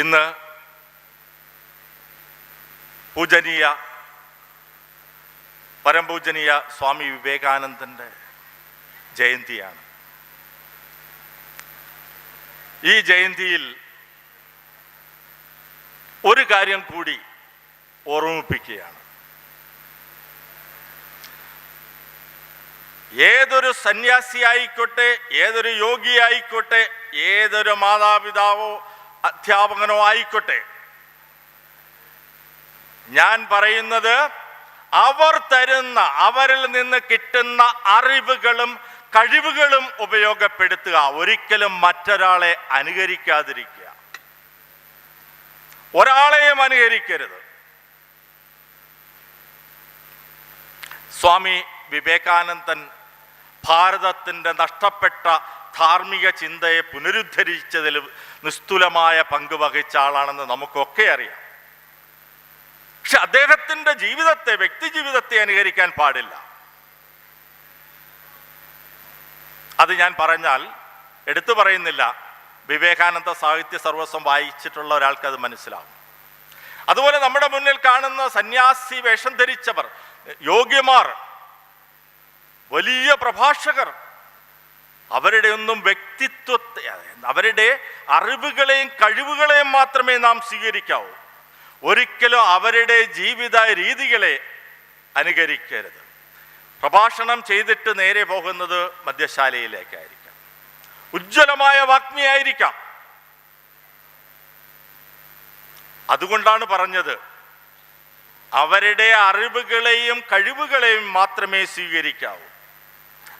ഇന്ന് പരംപൂജനീയ സ്വാമി വിവേകാനന്ദൻ്റെ ജയന്തിയാണ്. ഈ ജയന്തിയിൽ ഒരു കാര്യം കൂടി ഓർമ്മിപ്പിക്കുകയാണ്. ഏതൊരു സന്യാസിയായിക്കോട്ടെ, ഏതൊരു യോഗിയായിക്കോട്ടെ, ഏതൊരു മാതാപിതാവോ അധ്യാപകനോ ആയിക്കോട്ടെ, ഞാൻ പറയുന്നത് അവർ തരുന്ന, അവരിൽ നിന്ന് കിട്ടുന്ന അറിവുകളും കഴിവുകളും ഉപയോഗപ്പെടുത്തുക. ഒരിക്കലും മറ്റൊരാളെ അനുകരിക്കാതിരിക്കുക, ഒരാളെയും അനുകരിക്കരുത്. സ്വാമി വിവേകാനന്ദൻ ഭാരതത്തിൻ്റെ നഷ്ടപ്പെട്ട ധാർമ്മിക ചിന്തയെ പുനരുദ്ധരിച്ചതിൽ നിസ്തുലമായ പങ്ക് വഹിച്ച ആളാണെന്ന് നമുക്കൊക്കെ അറിയാം. പക്ഷെ അദ്ദേഹത്തിൻ്റെ ജീവിതത്തെ, വ്യക്തി ജീവിതത്തെ അനുകരിക്കാൻ പാടില്ല. അത് ഞാൻ പറഞ്ഞാൽ എടുത്തു പറയുന്നില്ല. വിവേകാനന്ദ സാഹിത്യ സർവസ്വം വായിച്ചിട്ടുള്ള ഒരാൾക്ക് അത് മനസ്സിലാവും. അതുപോലെ നമ്മുടെ മുന്നിൽ കാണുന്ന സന്യാസി വേഷം ധരിച്ചവർ, യോഗ്യമാർ, വലിയ പ്രഭാഷകർ, അവരുടെ ഒന്നും വ്യക്തിത്വത്തെ, അവരുടെ അറിവുകളെയും കഴിവുകളെയും മാത്രമേ നാം സ്വീകരിക്കാവൂ. ഒരിക്കലും അവരുടെ ജീവിത രീതികളെ അനുകരിക്കരുത്. പ്രഭാഷണം ചെയ്തിട്ട് നേരെ പോകുന്നത് മദ്യശാലയിലേക്കായിരിക്കാം, ഉജ്ജ്വലമായ വാഗ്മിയായിരിക്കാം. അതുകൊണ്ടാണ് പറഞ്ഞത്, അവരുടെ അറിവുകളെയും കഴിവുകളെയും മാത്രമേ സ്വീകരിക്കാവൂ.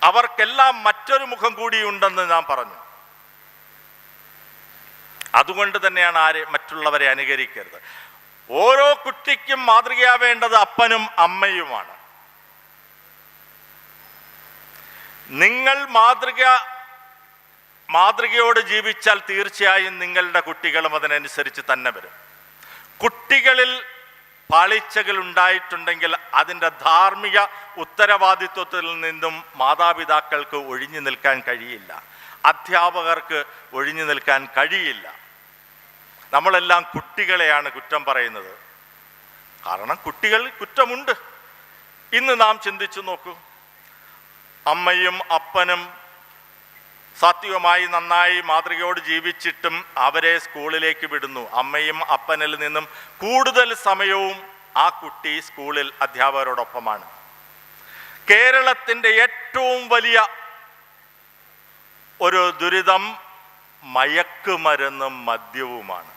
അവർക്കെല്ലാം മറ്റൊരു മുഖം കൂടിയുണ്ടെന്ന് നാം പറഞ്ഞു. അതുകൊണ്ട് തന്നെയാണ് മറ്റുള്ളവരെ അനുകരിക്കരുത്. ഓരോ കുട്ടിക്കും മാതൃകയാവേണ്ടത് അപ്പനും അമ്മയുമാണ്. നിങ്ങൾ മാതൃകയോട് ജീവിച്ചാൽ തീർച്ചയായും നിങ്ങളുടെ കുട്ടികളും അതിനനുസരിച്ച് തന്നെ വരും. കുട്ടികളിൽ പാളിച്ചകൾ ഉണ്ടായിട്ടുണ്ടെങ്കിൽ അതിൻ്റെ ധാർമ്മിക ഉത്തരവാദിത്വത്തിൽ നിന്നും മാതാപിതാക്കൾക്ക് ഒഴിഞ്ഞു നിൽക്കാൻ കഴിയില്ല, അധ്യാപകർക്ക് ഒഴിഞ്ഞു നിൽക്കാൻ കഴിയില്ല. നമ്മളെല്ലാം കുട്ടികളെയാണ് കുറ്റം പറയുന്നത്. കാരണം കുട്ടികളിൽ കുറ്റമുണ്ട്. ഇന്ന് നാം ചിന്തിച്ചു നോക്കൂ, അമ്മയും അപ്പനും സാത്വികമായി നന്നായി മാതൃകയോട് ജീവിച്ചിട്ടും അവരെ സ്കൂളിലേക്ക് വിടുന്നു. അമ്മയും അപ്പനിൽ നിന്നും കൂടുതൽ സമയവും ആ കുട്ടി സ്കൂളിൽ അധ്യാപകരോടൊപ്പമാണ്. കേരളത്തിൻ്റെ ഏറ്റവും വലിയ ഒരു ദുരിതം മയക്കുമരുന്നും മദ്യവുമാണ്.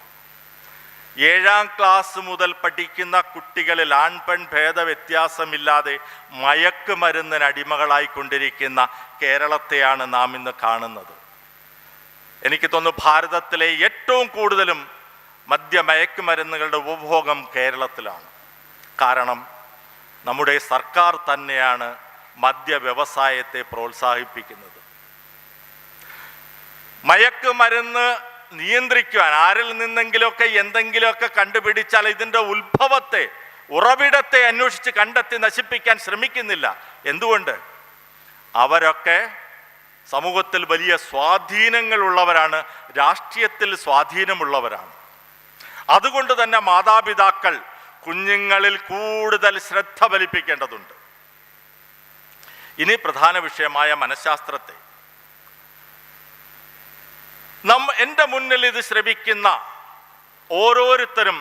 7ാം ക്ലാസ് മുതൽ പഠിക്കുന്ന കുട്ടികളിൽ ആൺപെൺ ഭേദവ്യത്യാസമില്ലാതെ മയക്കുമരുന്നിന് അടിമകളായിക്കൊണ്ടിരിക്കുന്ന കേരളത്തെയാണ് നാം ഇന്ന് കാണുന്നത്. എനിക്ക് തോന്നുന്നു ഭാരതത്തിലെ ഏറ്റവും കൂടുതലും മയക്കുമരുന്നുകളുടെ ഉപഭോഗം കേരളത്തിലാണ്. കാരണം നമ്മുടെ സർക്കാർ തന്നെയാണ് മദ്യ വ്യവസായത്തെ പ്രോത്സാഹിപ്പിക്കുന്നത്. മയക്കുമരുന്ന് നിയന്ത്രിക്കുവാൻ ആരിൽ നിന്നെങ്കിലുമൊക്കെ എന്തെങ്കിലുമൊക്കെ കണ്ടുപിടിച്ചാൽ ഇതിൻ്റെ ഉത്ഭവത്തെ, ഉറവിടത്തെ അന്വേഷിച്ച് കണ്ടെത്തി നശിപ്പിക്കാൻ ശ്രമിക്കുന്നില്ല. എന്തുകൊണ്ട്? അവരൊക്കെ സമൂഹത്തിൽ വലിയ സ്വാധീനങ്ങളുള്ളവരാണ്, രാഷ്ട്രീയത്തിൽ സ്വാധീനമുള്ളവരാണ്. അതുകൊണ്ട് തന്നെ മാതാപിതാക്കൾ കുഞ്ഞുങ്ങളിൽ കൂടുതൽ ശ്രദ്ധ ഫലിപ്പിക്കേണ്ടതുണ്ട്. ഇനി പ്രധാന വിഷയമായ മനഃശാസ്ത്രത്തെ, എൻ്റെ മുന്നിൽ ഇത് ശ്രവിക്കുന്ന ഓരോരുത്തരും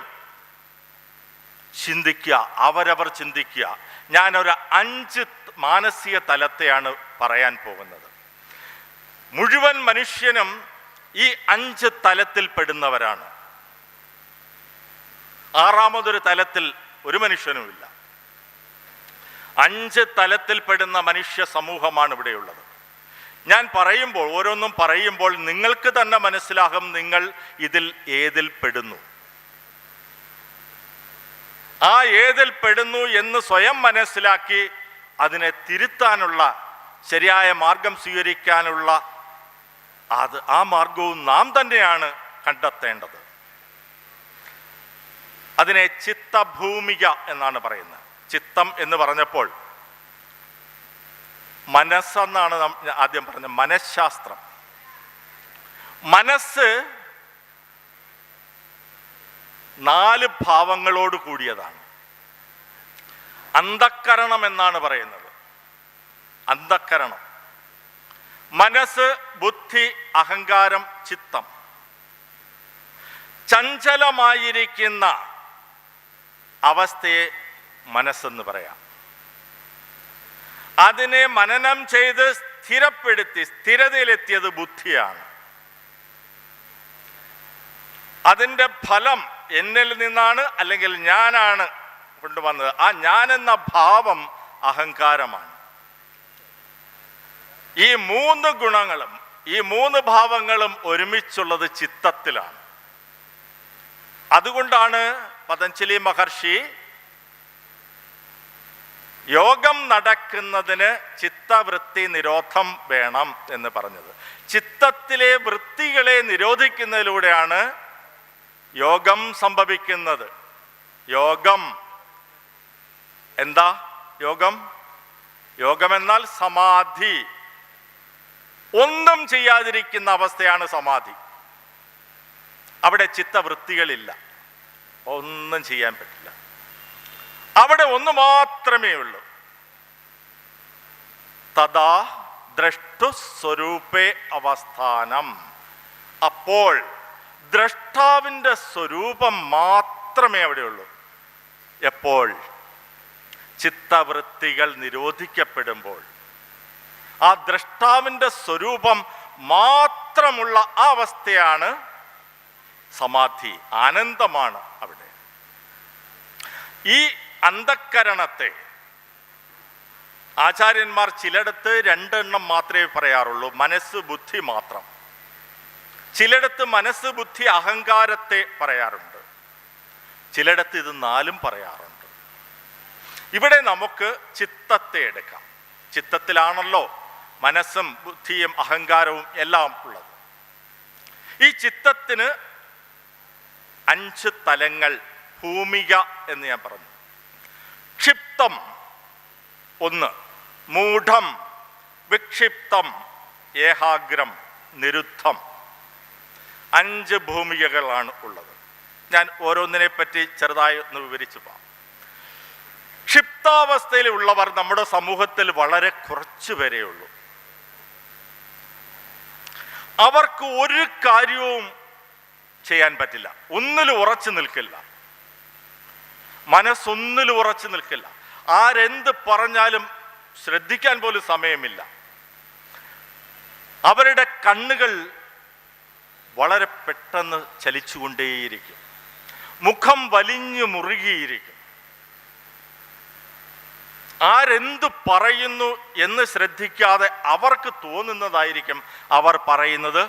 ചിന്തിക്കുക, അവരവർ ചിന്തിക്കുക. ഞാനൊരു 5 മാനസിക തലത്തെയാണ് പറയാൻ പോകുന്നത്. മുഴുവൻ മനുഷ്യനും ഈ 5 തലത്തിൽ പെടുന്നവരാണ്. 6ാമതൊരു തലത്തിൽ ഒരു മനുഷ്യനുമില്ല. 5 തലത്തിൽ പെടുന്ന മനുഷ്യ സമൂഹമാണ് ഇവിടെയുള്ളത്. ഞാൻ പറയുമ്പോൾ, ഓരോന്നും പറയുമ്പോൾ നിങ്ങൾക്ക് തന്നെ മനസ്സിലാകും നിങ്ങൾ ഇതിൽ ഏതിൽ പെടുന്നു. ആ ഏതിൽ പെടുന്നു എന്ന് സ്വയം മനസ്സിലാക്കി അതിനെ തിരുത്താനുള്ള, ശരിയായ മാർഗം സ്വീകരിക്കാനുള്ള ആ മാർഗവും നാം തന്നെയാണ് കണ്ടെത്തേണ്ടത്. അതിനെ ചിത്തഭൂമിക എന്നാണ് പറയുന്നത്. ചിത്തം എന്ന് പറഞ്ഞപ്പോൾ മനസ്സെന്നാണ് ആദ്യം പറഞ്ഞത്, മനഃശാസ്ത്രം. മനസ്സ് 4 ഭാവങ്ങളോട് കൂടിയതാണ്. അന്ധക്കരണം എന്നാണ് പറയുന്നത്. അന്ധക്കരണം, മനസ്സ്, ബുദ്ധി, അഹങ്കാരം, ചിത്തം. ചഞ്ചലമായിരിക്കുന്ന അവസ്ഥയെ മനസ്സെന്ന് പറയാം. അതിനെ മനനം ചെയ്ത് സ്ഥിരപ്പെടുത്തി സ്ഥിരതയിലെത്തിയത് ബുദ്ധിയാണ്. അതിൻ്റെ ഫലം എന്നിൽ നിന്നാണ്, അല്ലെങ്കിൽ ഞാനാണ് കൊണ്ടുവന്നത്. ആ ഞാനെന്ന ഭാവം അഹങ്കാരമാണ്. ഈ മൂന്ന് ഗുണങ്ങളും ഈ മൂന്ന് ഭാവങ്ങളും ഒരുമിച്ചുള്ളത് ചിത്തത്തിലാണ്. അതുകൊണ്ടാണ് പതഞ്ജലി മഹർഷി യോഗം നടക്കുന്നതിന് ചിത്തവൃത്തി നിരോധം വേണം എന്ന് പറഞ്ഞത്. ചിത്തത്തിലെ വൃത്തികളെ നിരോധിക്കുന്നതിലൂടെയാണ് യോഗം സംഭവിക്കുന്നത്. യോഗം എന്താ? യോഗം എന്നാൽ സമാധി. ഒന്നും ചെയ്യാതിരിക്കുന്ന അവസ്ഥയാണ് സമാധി. അവിടെ ചിത്തവൃത്തികളില്ല, ഒന്നും ചെയ്യാൻ പറ്റില്ല. അവിടെ ഒന്ന് മാത്രമേ ഉള്ളൂ. തഥാ ദ്രഷ്ടു സ്വരൂപേ അവസ്ഥാനം. അപ്പോൾ ദ്രഷ്ടാവിൻ്റെ സ്വരൂപം മാത്രമേ അവിടെയുള്ളൂ. എപ്പോൾ? ചിത്തവൃത്തികൾ നിരോധിക്കപ്പെടുമ്പോൾ. ആ ദ്രഷ്ടാവിൻ്റെ സ്വരൂപം മാത്രമുള്ള ആ അവസ്ഥയാണ് സമാധി. ആനന്ദമാണ് അവിടെ. ഈ അന്ധക്കരണത്തെ ആചാര്യന്മാർ ചിലയിടത്ത് രണ്ടെണ്ണം മാത്രമേ പറയാറുള്ളൂ, മനസ്സ് ബുദ്ധി മാത്രം. ചിലയിടത്ത് മനസ്സ് ബുദ്ധി അഹങ്കാരത്തെ പറയാറുണ്ട്, ചിലയിടത്ത് ഇത് നാലും പറയാറുണ്ട്. ഇവിടെ നമുക്ക് ചിത്തത്തെ എടുക്കാം. ചിത്തത്തിലാണല്ലോ മനസ്സും ബുദ്ധിയും അഹങ്കാരവും എല്ലാം ഉള്ളത്. ഈ ചിത്തത്തിന് 5 തലങ്ങൾ, ഭൂമിക എന്ന് ഞാൻ പറഞ്ഞു. ക്ഷിപ്തം 1, മൂഢം, വിക്ഷിപ്തം, ഏകാഗ്രം, നിരുദ്ധം. 5 ഭൂമികകളാണ് ഉള്ളത്. ഞാൻ ഓരോന്നിനെ പറ്റി ചെറുതായി ഒന്ന് വിവരിച്ചു പോകാം. ക്ഷിപ്താവസ്ഥയിലുള്ളവർ നമ്മുടെ സമൂഹത്തിൽ വളരെ കുറച്ചു പേരേ ഉള്ളൂ. അവർക്ക് ഒരു കാര്യവും ചെയ്യാൻ പറ്റില്ല, ഒന്നിലും ഉറച്ചു നിൽക്കില്ല, മനസ്സൊന്നിലും ഉറച്ചു നിൽക്കില്ല. ആരെന്ത് പറഞ്ഞാലും ശ്രദ്ധിക്കാൻ പോലും സമയമില്ല. അവരുടെ കണ്ണുകൾ വളരെ പെട്ടെന്ന് ചലിച്ചുകൊണ്ടേയിരിക്കും, മുഖം വലിഞ്ഞു മുറുകിയിരിക്കും. ആരെന്ത് പറയുന്നു എന്ന് ശ്രദ്ധിക്കാതെ അവർക്ക് തോന്നുന്നതായിരിക്കും അവർ പറയുന്നത്.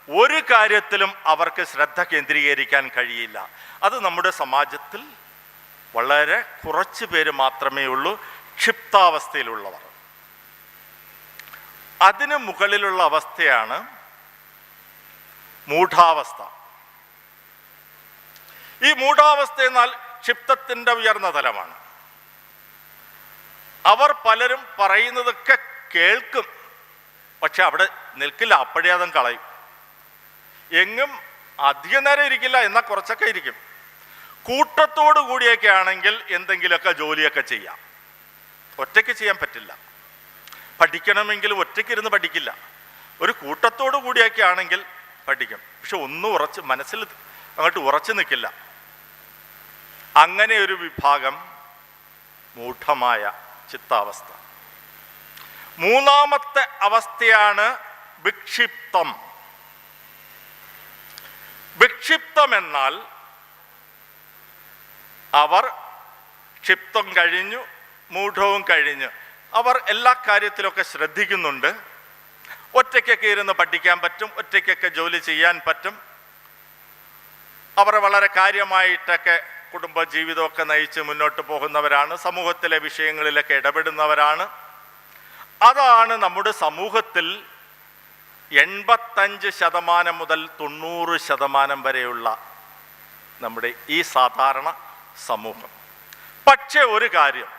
ഒരു കാര്യത്തിലും അവർക്ക് ശ്രദ്ധ കേന്ദ്രീകരിക്കാൻ കഴിയില്ല. അത് നമ്മുടെ സമാജത്തിൽ വളരെ കുറച്ച് പേര് മാത്രമേ ഉള്ളൂ ക്ഷിപ്താവസ്ഥയിലുള്ളവർ. അതിന് മുകളിലുള്ള അവസ്ഥയാണ് മൂഢാവസ്ഥ. ഈ മൂഢാവസ്ഥ എന്നാൽ ക്ഷിപ്തത്തിൻ്റെ ഉയർന്ന തലമാണ്. അവർ പലരും പറയുന്നതൊക്കെ കേൾക്കും, പക്ഷെ അവിടെ നിൽക്കില്ല, അപ്പോഴേ അതും കളയും. എങ്ങും അധിക നേരം ഇരിക്കില്ല, എന്നാൽ കുറച്ചൊക്കെ ഇരിക്കും. കൂട്ടത്തോടു കൂടിയൊക്കെ ആണെങ്കിൽ എന്തെങ്കിലുമൊക്കെ ജോലിയൊക്കെ ചെയ്യാം. ഒറ്റയ്ക്ക് ചെയ്യാൻ പറ്റില്ല. പഠിക്കണമെങ്കിലും ഒറ്റയ്ക്കിരുന്ന് പഠിക്കില്ല. ഒരു കൂട്ടത്തോടു കൂടിയൊക്കെ ആണെങ്കിൽ പഠിക്കും, പക്ഷെ ഒന്നും മനസ്സിൽ അങ്ങോട്ട് ഉറച്ചു നിൽക്കില്ല. അങ്ങനെ ഒരു വിഭാഗം മൂഢമായ ചിത്താവസ്ഥ. മൂന്നാമത്തെ അവസ്ഥയാണ് വിക്ഷിപ്തം. വിക്ഷിപ്തം എന്നാൽ അവർ ക്ഷിപ്തം കഴിഞ്ഞു, മൂഢവും കഴിഞ്ഞു. അവർ എല്ലാ കാര്യത്തിലൊക്കെ ശ്രദ്ധിക്കുന്നുണ്ട്. ഒറ്റയ്ക്കൊക്കെ ഇരുന്ന് പഠിക്കാൻ പറ്റും, ഒറ്റയ്ക്കൊക്കെ ജോലി ചെയ്യാൻ പറ്റും. അവർ വളരെ കാര്യമായിട്ടൊക്കെ കുടുംബജീവിതമൊക്കെ നയിച്ച് മുന്നോട്ട് പോകുന്നവരാണ്. സമൂഹത്തിലെ വിഷയങ്ങളിലൊക്കെ ഇടപെടുന്നവരാണ്. അതാണ് നമ്മുടെ സമൂഹത്തിൽ 85% മുതൽ 90% വരെയുള്ള നമ്മുടെ ഈ സാധാരണ സമൂഹം. പക്ഷേ ഒരു കാര്യം,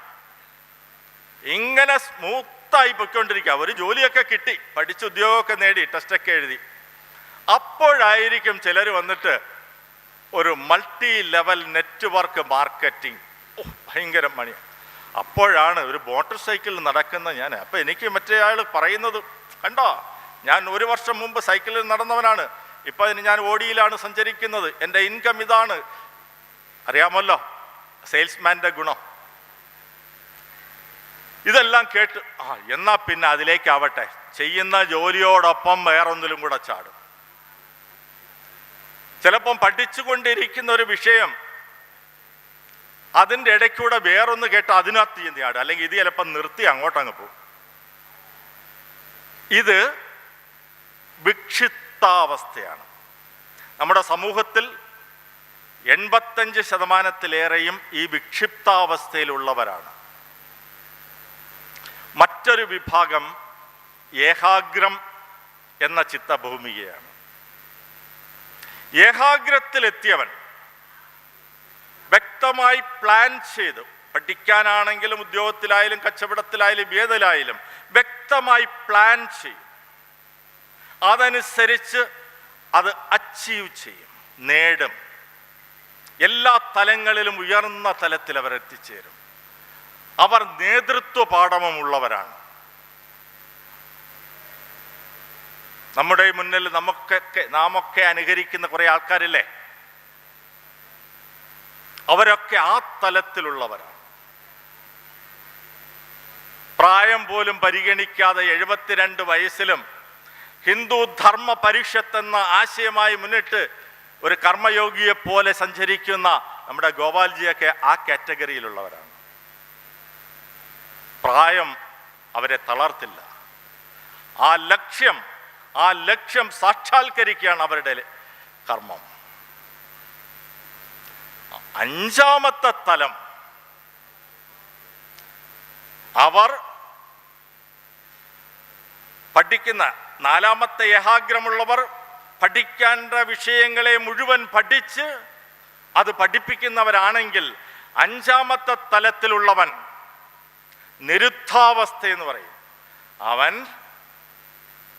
ഇങ്ങനെ സ്മൂത്തായി പൊയ്ക്കൊണ്ടിരിക്കുക. ഒരു ജോലിയൊക്കെ കിട്ടി, പഠിച്ച് ഉദ്യോഗമൊക്കെ നേടി, ടെസ്റ്റൊക്കെ എഴുതി. അപ്പോഴായിരിക്കും ചിലർ വന്നിട്ട് ഒരു മൾട്ടി ലെവൽ നെറ്റ്വർക്ക് മാർക്കറ്റിംഗ്, ഭയങ്കര മണിയാണ്. അപ്പോഴാണ് ഒരു മോട്ടോർ സൈക്കിളിൽ നടക്കുന്ന ഞാൻ, അപ്പം എനിക്ക് മറ്റേ ആൾ പറയുന്നത് കണ്ടോ, ഞാൻ 1 വർഷം മുമ്പ് സൈക്കിളിൽ നടന്നവനാണ്, ഇപ്പം ഞാൻ ഓടിയിലാണ് സഞ്ചരിക്കുന്നത്, എൻ്റെ ഇൻകം ഇതാണ്. അറിയാമല്ലോ, സെയിൽസ്മാൻ്റെ ഗുണം. ഇതെല്ലാം കേട്ട് എന്നാ പിന്നെ അതിലേക്കാവട്ടെ, ചെയ്യുന്ന ജോലിയോടൊപ്പം വേറൊന്നിലും കൂടെ ചാടും. ചിലപ്പം പഠിച്ചുകൊണ്ടിരിക്കുന്ന ഒരു വിഷയം അതിൻ്റെ ഇടയ്ക്കൂടെ വേറൊന്ന് കേട്ട് അതിനകത്ത് ചെയ്യുന്നയാട്, അല്ലെങ്കിൽ ഇത് ചിലപ്പം നിർത്തി അങ്ങോട്ടങ്ങ് പോകും. ഇത് വിക്ഷിപ്താവസ്ഥയാണ്. നമ്മുടെ സമൂഹത്തിൽ 85% ഈ വിക്ഷിപ്താവസ്ഥയിലുള്ളവരാണ്. മറ്റൊരു വിഭാഗം ഏകാഗ്രം എന്ന ചിത്തഭൂമികയാണ്. ഏകാഗ്രത്തിലെത്തിയവൻ വ്യക്തമായി പ്ലാൻ ചെയ്ത്, പഠിക്കാനാണെങ്കിലും ഉദ്യോഗത്തിലായാലും കച്ചവടത്തിലായാലും ഏതിലായാലും വ്യക്തമായി പ്ലാൻ ചെയ്യും. അതനുസരിച്ച് അത് അച്ചീവ് ചെയ്യും, നേടും. എല്ലാ തലങ്ങളിലും ഉയർന്ന തലത്തിൽ അവർ എത്തിച്ചേരും. അവർ നേതൃത്വ പാഠമുള്ളവരാണ്. നമ്മുടെ മുന്നിൽ നാമൊക്കെ അനുകരിക്കുന്ന കുറെ ആൾക്കാരില്ലേ, അവരൊക്കെ ആ തലത്തിലുള്ളവരാണ്. പ്രായം പോലും പരിഗണിക്കാതെ 72 വയസ്സിലും ഹിന്ദു ധർമ്മ പരിഷത്ത് എന്ന ആശയമായി മുന്നിട്ട് ഒരു കർമ്മയോഗിയെ പോലെ സഞ്ചരിക്കുന്ന നമ്മുടെ ഗോപാൽജിയൊക്കെ ആ കാറ്റഗറിയിലുള്ളവരാണ്. പ്രായം അവരെ തളർത്തില്ല. ആ ലക്ഷ്യം സാക്ഷാത്കരിക്കുകയാണ് അവരുടെ കർമ്മം. 5ാമത്തെ തലം, അവർ പഠിക്കുന്ന 4ാമത്തെ ഏകാഗ്രമുള്ളവർ പഠിക്കേണ്ട വിഷയങ്ങളെ മുഴുവൻ പഠിച്ച് അത് പഠിപ്പിക്കുന്നവരാണെങ്കിൽ 5ാമത്തെ തലത്തിലുള്ളവൻ നിരുദ്ധാവസ്ഥ എന്ന് പറയും. അവൻ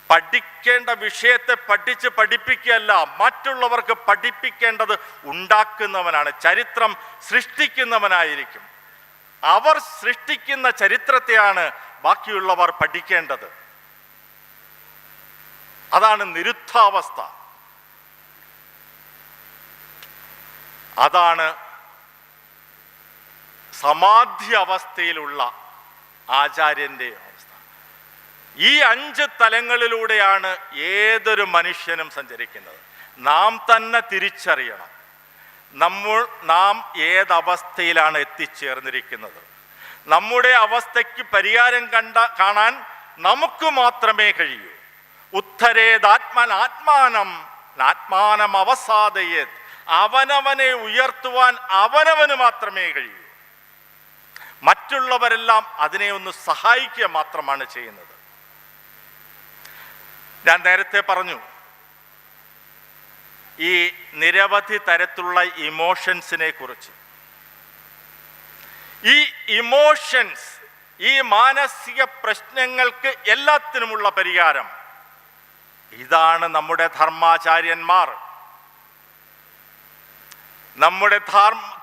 പഠിക്കേണ്ട വിഷയത്തെ പഠിപ്പിക്കുകയല്ല, മറ്റുള്ളവർക്ക് പഠിപ്പിക്കേണ്ടത് ഉണ്ടാക്കുന്നവനാണ്. ചരിത്രം സൃഷ്ടിക്കുന്നവനായിരിക്കും. അവർ സൃഷ്ടിക്കുന്ന ചരിത്രത്തെയാണ് ബാക്കിയുള്ളവർ പഠിക്കേണ്ടത്. അതാണ് നിരുദ്ധാവസ്ഥ. അതാണ് സമാധി അവസ്ഥയിലുള്ള ആചാര്യൻ്റെ അവസ്ഥ. ഈ 5 തലങ്ങളിലൂടെയാണ് ഏതൊരു മനുഷ്യനും സഞ്ചരിക്കുന്നത്. നാം തന്നെ തിരിച്ചറിയണം നാം ഏതവസ്ഥയിലാണ് എത്തിച്ചേർന്നിരിക്കുന്നത്. നമ്മുടെ അവസ്ഥയ്ക്ക് പരിഹാരം കാണാൻ നമുക്ക് മാത്രമേ കഴിയൂ. ഉത്തരേതാത്മാനം അവസാദയേത്, അവനവനെ ഉയർത്തുവാൻ അവനവന് മാത്രമേ കഴിയൂ. മറ്റുള്ളവരെല്ലാം അതിനെ ഒന്ന് സഹായിക്കുക മാത്രമാണ് ചെയ്യുന്നത്. ഞാൻ നേരത്തെ പറഞ്ഞു, ഈ നിരവധി തരത്തിലുള്ള ഇമോഷൻസിനെ കുറിച്ച്. ഈ ഇമോഷൻസ്, ഈ മാനസിക പ്രശ്നങ്ങൾക്ക് എല്ലാത്തിനുമുള്ള പരിഹാരം ഇതാണ് നമ്മുടെ ധർമാചാര്യന്മാർ നമ്മുടെ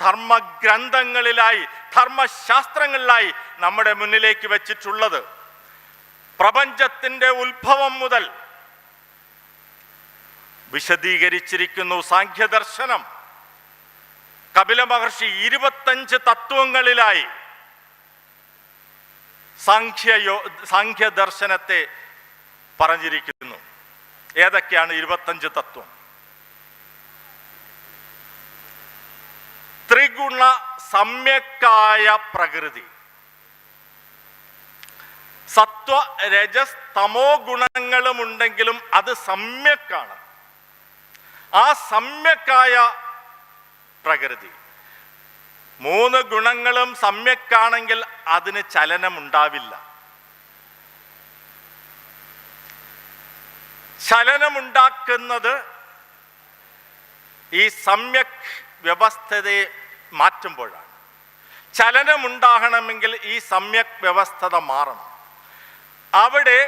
ധർമ്മഗ്രന്ഥങ്ങളിലായി, ധർമ്മശാസ്ത്രങ്ങളിലായി നമ്മുടെ മുന്നിലേക്ക് വെച്ചിട്ടുള്ളത്. പ്രപഞ്ചത്തിൻ്റെ ഉത്ഭവം മുതൽ വിശദീകരിച്ചിരിക്കുന്നു സാഖ്യദർശനം. കപില മഹർഷി 25 തത്വങ്ങളിലായി സാഖ്യദർശനത്തെ പറഞ്ഞിരിക്കുന്നു. ഏതൊക്കെയാണ് 25 തത്വം? ത്രിഗുണ സമ്യക്കായ പ്രകൃതി, സത്വ രജസ് തമോ ഗുണങ്ങളും ഉണ്ടെങ്കിലും അത് സമ്യക്കാണ്. ആ സമ്യക്കായ പ്രകൃതി, 3 ഗുണങ്ങളും സമ്യക്കാണെങ്കിൽ അതിന് ചലനമുണ്ടാവില്ല. ചലനമുണ്ടാക്കുന്നത് ഈ സമ്യക് വ്യവസ്ഥതയെ മാറ്റുമ്പോഴാണ്. ചലനമുണ്ടാകണമെങ്കിൽ ഈ സമ്യക് വ്യവസ്ഥത മാറണം. അവിടെ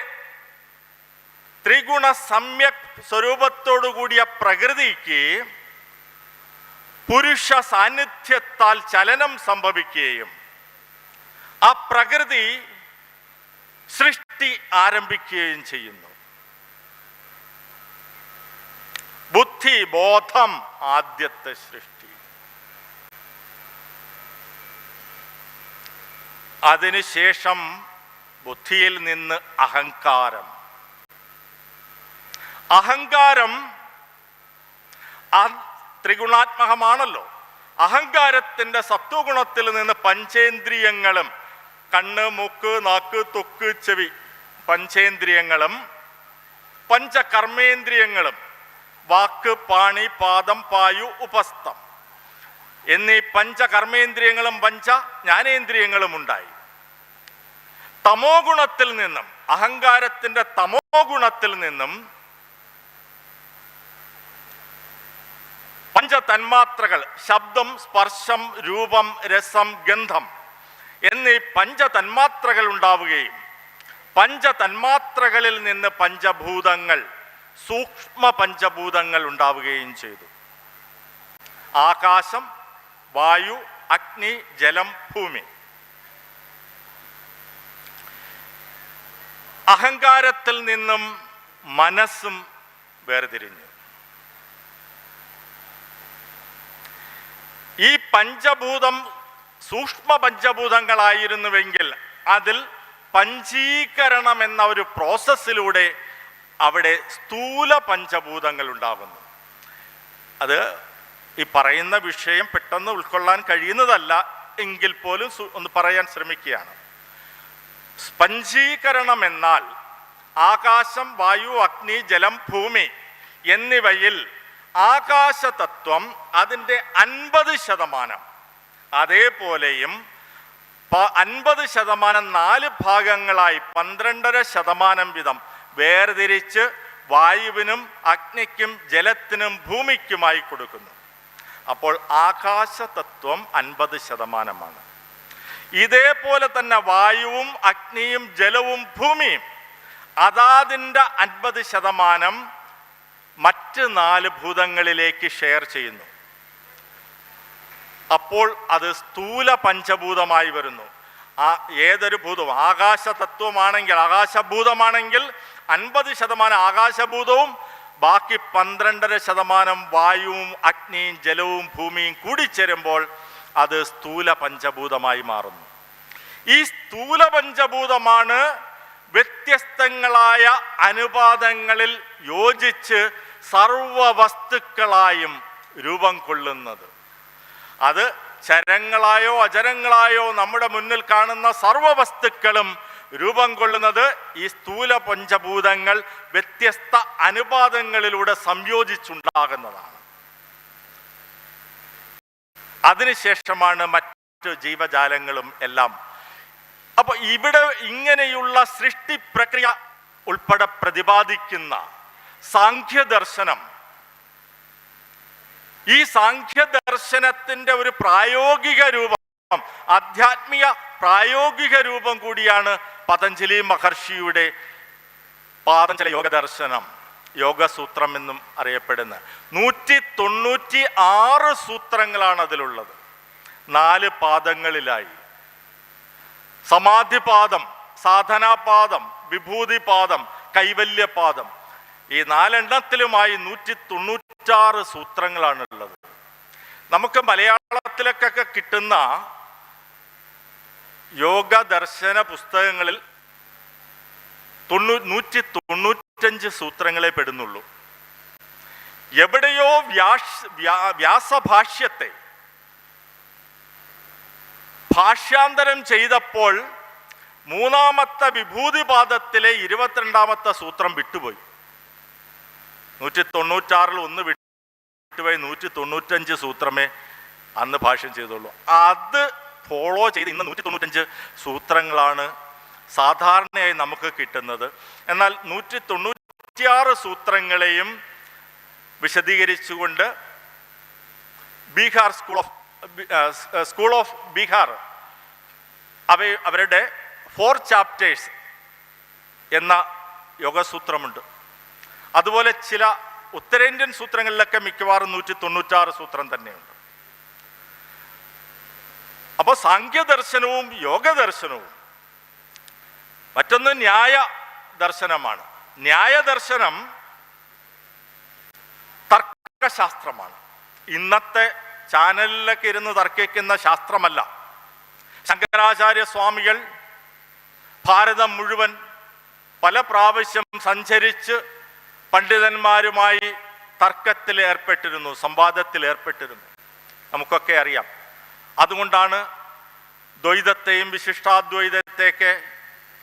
ത്രിഗുണ സമ്യക് സ്വരൂപത്തോടു കൂടിയ പ്രകൃതിക്ക് പുരുഷ സാന്നിധ്യത്താൽ ചലനം സംഭവിക്കുകയും ആ പ്രകൃതി സൃഷ്ടി ആരംഭിക്കുകയും ചെയ്യുന്നു. ബുദ്ധി, ബോധം ആദ്യത്തെ സൃഷ്ടി. അതിനുശേഷം ബുദ്ധിയിൽ നിന്ന് അഹങ്കാരം. അഹങ്കാരം ത്രിഗുണാത്മകമാണല്ലോ. അഹങ്കാരത്തിൻ്റെ സത്വഗുണത്തിൽ നിന്ന് പഞ്ചേന്ദ്രിയങ്ങളും, കണ്ണ്, മൂക്ക്, നാക്ക്, ത്വക്ക്, ചെവി, പഞ്ചേന്ദ്രിയങ്ങളും പഞ്ചകർമ്മേന്ദ്രിയങ്ങളും, വാക്ക്, പാണി, പാദം, പായു, ഉപസ്ഥം എന്നീ പഞ്ചകർമ്മേന്ദ്രിയങ്ങളും ജ്ഞാനേന്ദ്രിയങ്ങളും ഉണ്ടായി. തമോ ഗുണത്തിൽ നിന്നും, അഹങ്കാരത്തിൻ്റെ തമോ ഗുണത്തിൽ നിന്നും പഞ്ചതന്മാത്രകൾ, ശബ്ദം, സ്പർശം, രൂപം, രസം, ഗന്ധം എന്നീ പഞ്ചതന്മാത്രകൾ ഉണ്ടാവുകയും പഞ്ചതന്മാത്രകളിൽ നിന്ന് പഞ്ചഭൂതങ്ങൾ, സൂക്ഷ്മ പഞ്ചഭൂതങ്ങൾ ഉണ്ടാവുകയും ചെയ്തു. ആകാശം, വായു, അഗ്നി, ജലം, ഭൂമി. അഹങ്കാരത്തിൽ നിന്നും മനസ്സും വേർതിരിഞ്ഞു. ഈ പഞ്ചഭൂതം സൂക്ഷ്മ പഞ്ചഭൂതങ്ങളായിരുന്നുവെങ്കിൽ അതിൽ പഞ്ചീകരണം എന്ന ഒരു പ്രോസസ്സിലൂടെ അവിടെ സ്ഥൂല പഞ്ചഭൂതങ്ങൾ ഉണ്ടാകുന്നു. അത് ഈ പറയുന്ന വിഷയം പെട്ടെന്ന് ഉൾക്കൊള്ളാൻ കഴിയുന്നതല്ല, എങ്കിൽ പോലും ഒന്ന് പറയാൻ ശ്രമിക്കുകയാണ്. പഞ്ചീകരണം എന്നാൽ ആകാശം, വായു, അഗ്നി, ജലം, ഭൂമി എന്നിവയിൽ ആകാശതത്വം അതിൻ്റെ 50%, അതേപോലെയും 50% 4 ഭാഗങ്ങളായി 12.5% വീതം വേർതിരിച്ച് വായുവിനും അഗ്നിക്കും ജലത്തിനും ഭൂമിക്കുമായി കൊടുക്കുന്നു. അപ്പോൾ ആകാശതത്വം 50%. ഇതേപോലെ തന്നെ വായുവും അഗ്നിയും ജലവും ഭൂമിയും അതാതിൻ്റെ 50% മറ്റ് 4 ഭൂതങ്ങളിലേക്ക് ഷെയർ ചെയ്യുന്നു. അപ്പോൾ അത് സ്ഥൂല പഞ്ചഭൂതമായി വരുന്നു. ഏതൊരു ഭൂതവും, ആകാശതത്വമാണെങ്കിൽ, ആകാശഭൂതമാണെങ്കിൽ 50% ആകാശഭൂതവും ബാക്കി 12.5% വായുവും അഗ്നിയും ജലവും ഭൂമിയും കൂടിച്ചേരുമ്പോൾ അത് സ്ഥൂല പഞ്ചഭൂതമായി മാറുന്നു. ഈ സ്ഥൂല പഞ്ചഭൂതമാണ് വ്യത്യസ്തങ്ങളായ അനുപാതങ്ങളിൽ യോജിച്ച് സർവവസ്തുക്കളായും രൂപം കൊള്ളുന്നത്. അത് ചരങ്ങളായോ അചരങ്ങളായോ നമ്മുടെ മുന്നിൽ കാണുന്ന സർവവസ്തുക്കളും രൂപം കൊള്ളുന്നത് ഈ സ്ഥൂല പഞ്ചഭൂതങ്ങൾ വ്യത്യസ്ത അനുപാതങ്ങളിലൂടെ സംയോജിച്ചുണ്ടാകുന്നതാണ്. അതിനുശേഷമാണ് മറ്റു ജീവജാലങ്ങളും എല്ലാം. അപ്പൊ ഇവിടെ ഇങ്ങനെയുള്ള സൃഷ്ടി പ്രക്രിയ ഉൾപ്പെടെ പ്രതിപാദിക്കുന്ന സാഖ്യദർശനം, ഈ സാഖ്യദർശനത്തിൻ്റെ ഒരു പ്രായോഗിക രൂപം, ആധ്യാത്മിക പ്രായോഗിക രൂപം കൂടിയാണ് പതഞ്ജലി മഹർഷിയുടെ പാതഞ്ജല യോഗദർശനം, യോഗസൂത്രം എന്നും അറിയപ്പെടുന്ന 196 സൂത്രങ്ങളാണ് അതിലുള്ളത്. 4 പാദങ്ങളിലായി: സമാധിപാദം, സാധനാപാദം, വിഭൂതിപാദം, കൈവല്യപാദം. ഈ 4 എണ്ണത്തിലുമായി 196 സൂത്രങ്ങളാണുള്ളത്. നമുക്ക് മലയാളത്തിലേക്കൊക്കെ കിട്ടുന്ന യോഗ ദർശന പുസ്തകങ്ങളിൽ 195 സൂത്രങ്ങളെ പെടുന്നുള്ളൂ. എവിടെയോ വ്യാസഭാഷ്യത്തെ ഭാഷ്യാന്തരം ചെയ്തപ്പോൾ 3-ാമത്തെ വിഭൂതിപാദത്തിലെ 22-ാമത്തെ സൂത്രം വിട്ടുപോയി. 196 ഒന്ന് വിട്ടുപോയി. 195 സൂത്രമേ അന്ന് ഭാഷ്യം ചെയ്തുള്ളൂ. അത് ഫോളോ ചെയ്ത് ഇന്ന് 195 സൂത്രങ്ങളാണ് സാധാരണയായി നമുക്ക് കിട്ടുന്നത്. എന്നാൽ 196 സൂത്രങ്ങളെയും വിശദീകരിച്ചുകൊണ്ട് ബീഹാർ സ്കൂൾ ഓഫ് ബീഹാർ അവരുടെ 4 ചാപ്റ്റേഴ്സ് എന്ന യോഗസൂത്രമുണ്ട്. അതുപോലെ ചില ഉത്തരേന്ത്യൻ സൂത്രങ്ങളിലൊക്കെ മിക്കവാറും 196 സൂത്രം തന്നെയുണ്ട്. അപ്പോൾ സാഖ്യദർശനവും യോഗദർശനവും, മറ്റൊന്ന് ന്യായ ദർശനമാണ്. ന്യായദർശനം തർക്കശാസ്ത്രമാണ്. ഇന്നത്തെ ചാനലിലൊക്കെ ഇരുന്ന് തർക്കിക്കുന്ന ശാസ്ത്രമല്ല. ശങ്കരാചാര്യ സ്വാമികൾ ഭാരതം മുഴുവൻ പല പ്രാവശ്യം സഞ്ചരിച്ച് പണ്ഡിതന്മാരുമായി തർക്കത്തിൽ ഏർപ്പെട്ടിരുന്നു, സംവാദത്തിൽ ഏർപ്പെട്ടിരുന്നു. നമുക്കൊക്കെ അറിയാം. അതുകൊണ്ടാണ് ദ്വൈതത്തെയും വിശിഷ്ടാദ്വൈതത്തെയൊക്കെ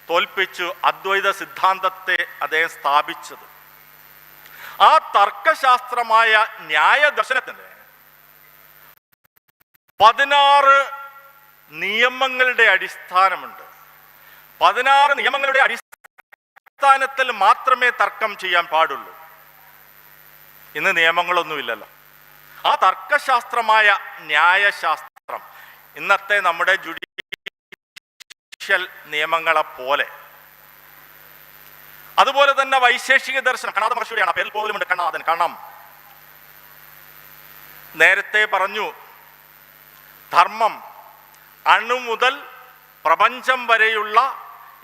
തോൽപ്പിച്ചു അദ്വൈത സിദ്ധാന്തത്തെ അദ്ദേഹം സ്ഥാപിച്ചത്. ആ തർക്കശാസ്ത്രമായ ന്യായ ദർശനത്തിന് 16 നിയമങ്ങളുടെ അടിസ്ഥാനമുണ്ട്. 16 നിയമങ്ങളുടെ അടിസ്ഥാനത്തിൽ മാത്രമേ തർക്കം ചെയ്യാൻ പാടുള്ളൂ. ഇന്ന് നിയമങ്ങളൊന്നുമില്ലല്ലോ. ആ തർക്കശാസ്ത്രമായ ന്യായശാസ്ത്രം ഇന്നത്തെ നമ്മുടെ ജുഡീഷ്യൽ നിയമങ്ങളെ പോലെ, അതുപോലെ തന്നെ വൈശേഷിക ദർശനം, കണാദ മഹർഷിയുടെയാണ്, പേരിൽ പോലുമുണ്ട് കണാദൻ, കണം. നേരത്തെ പറഞ്ഞു, ധർമ്മം അണു മുതൽ പ്രപഞ്ചം വരെയുള്ള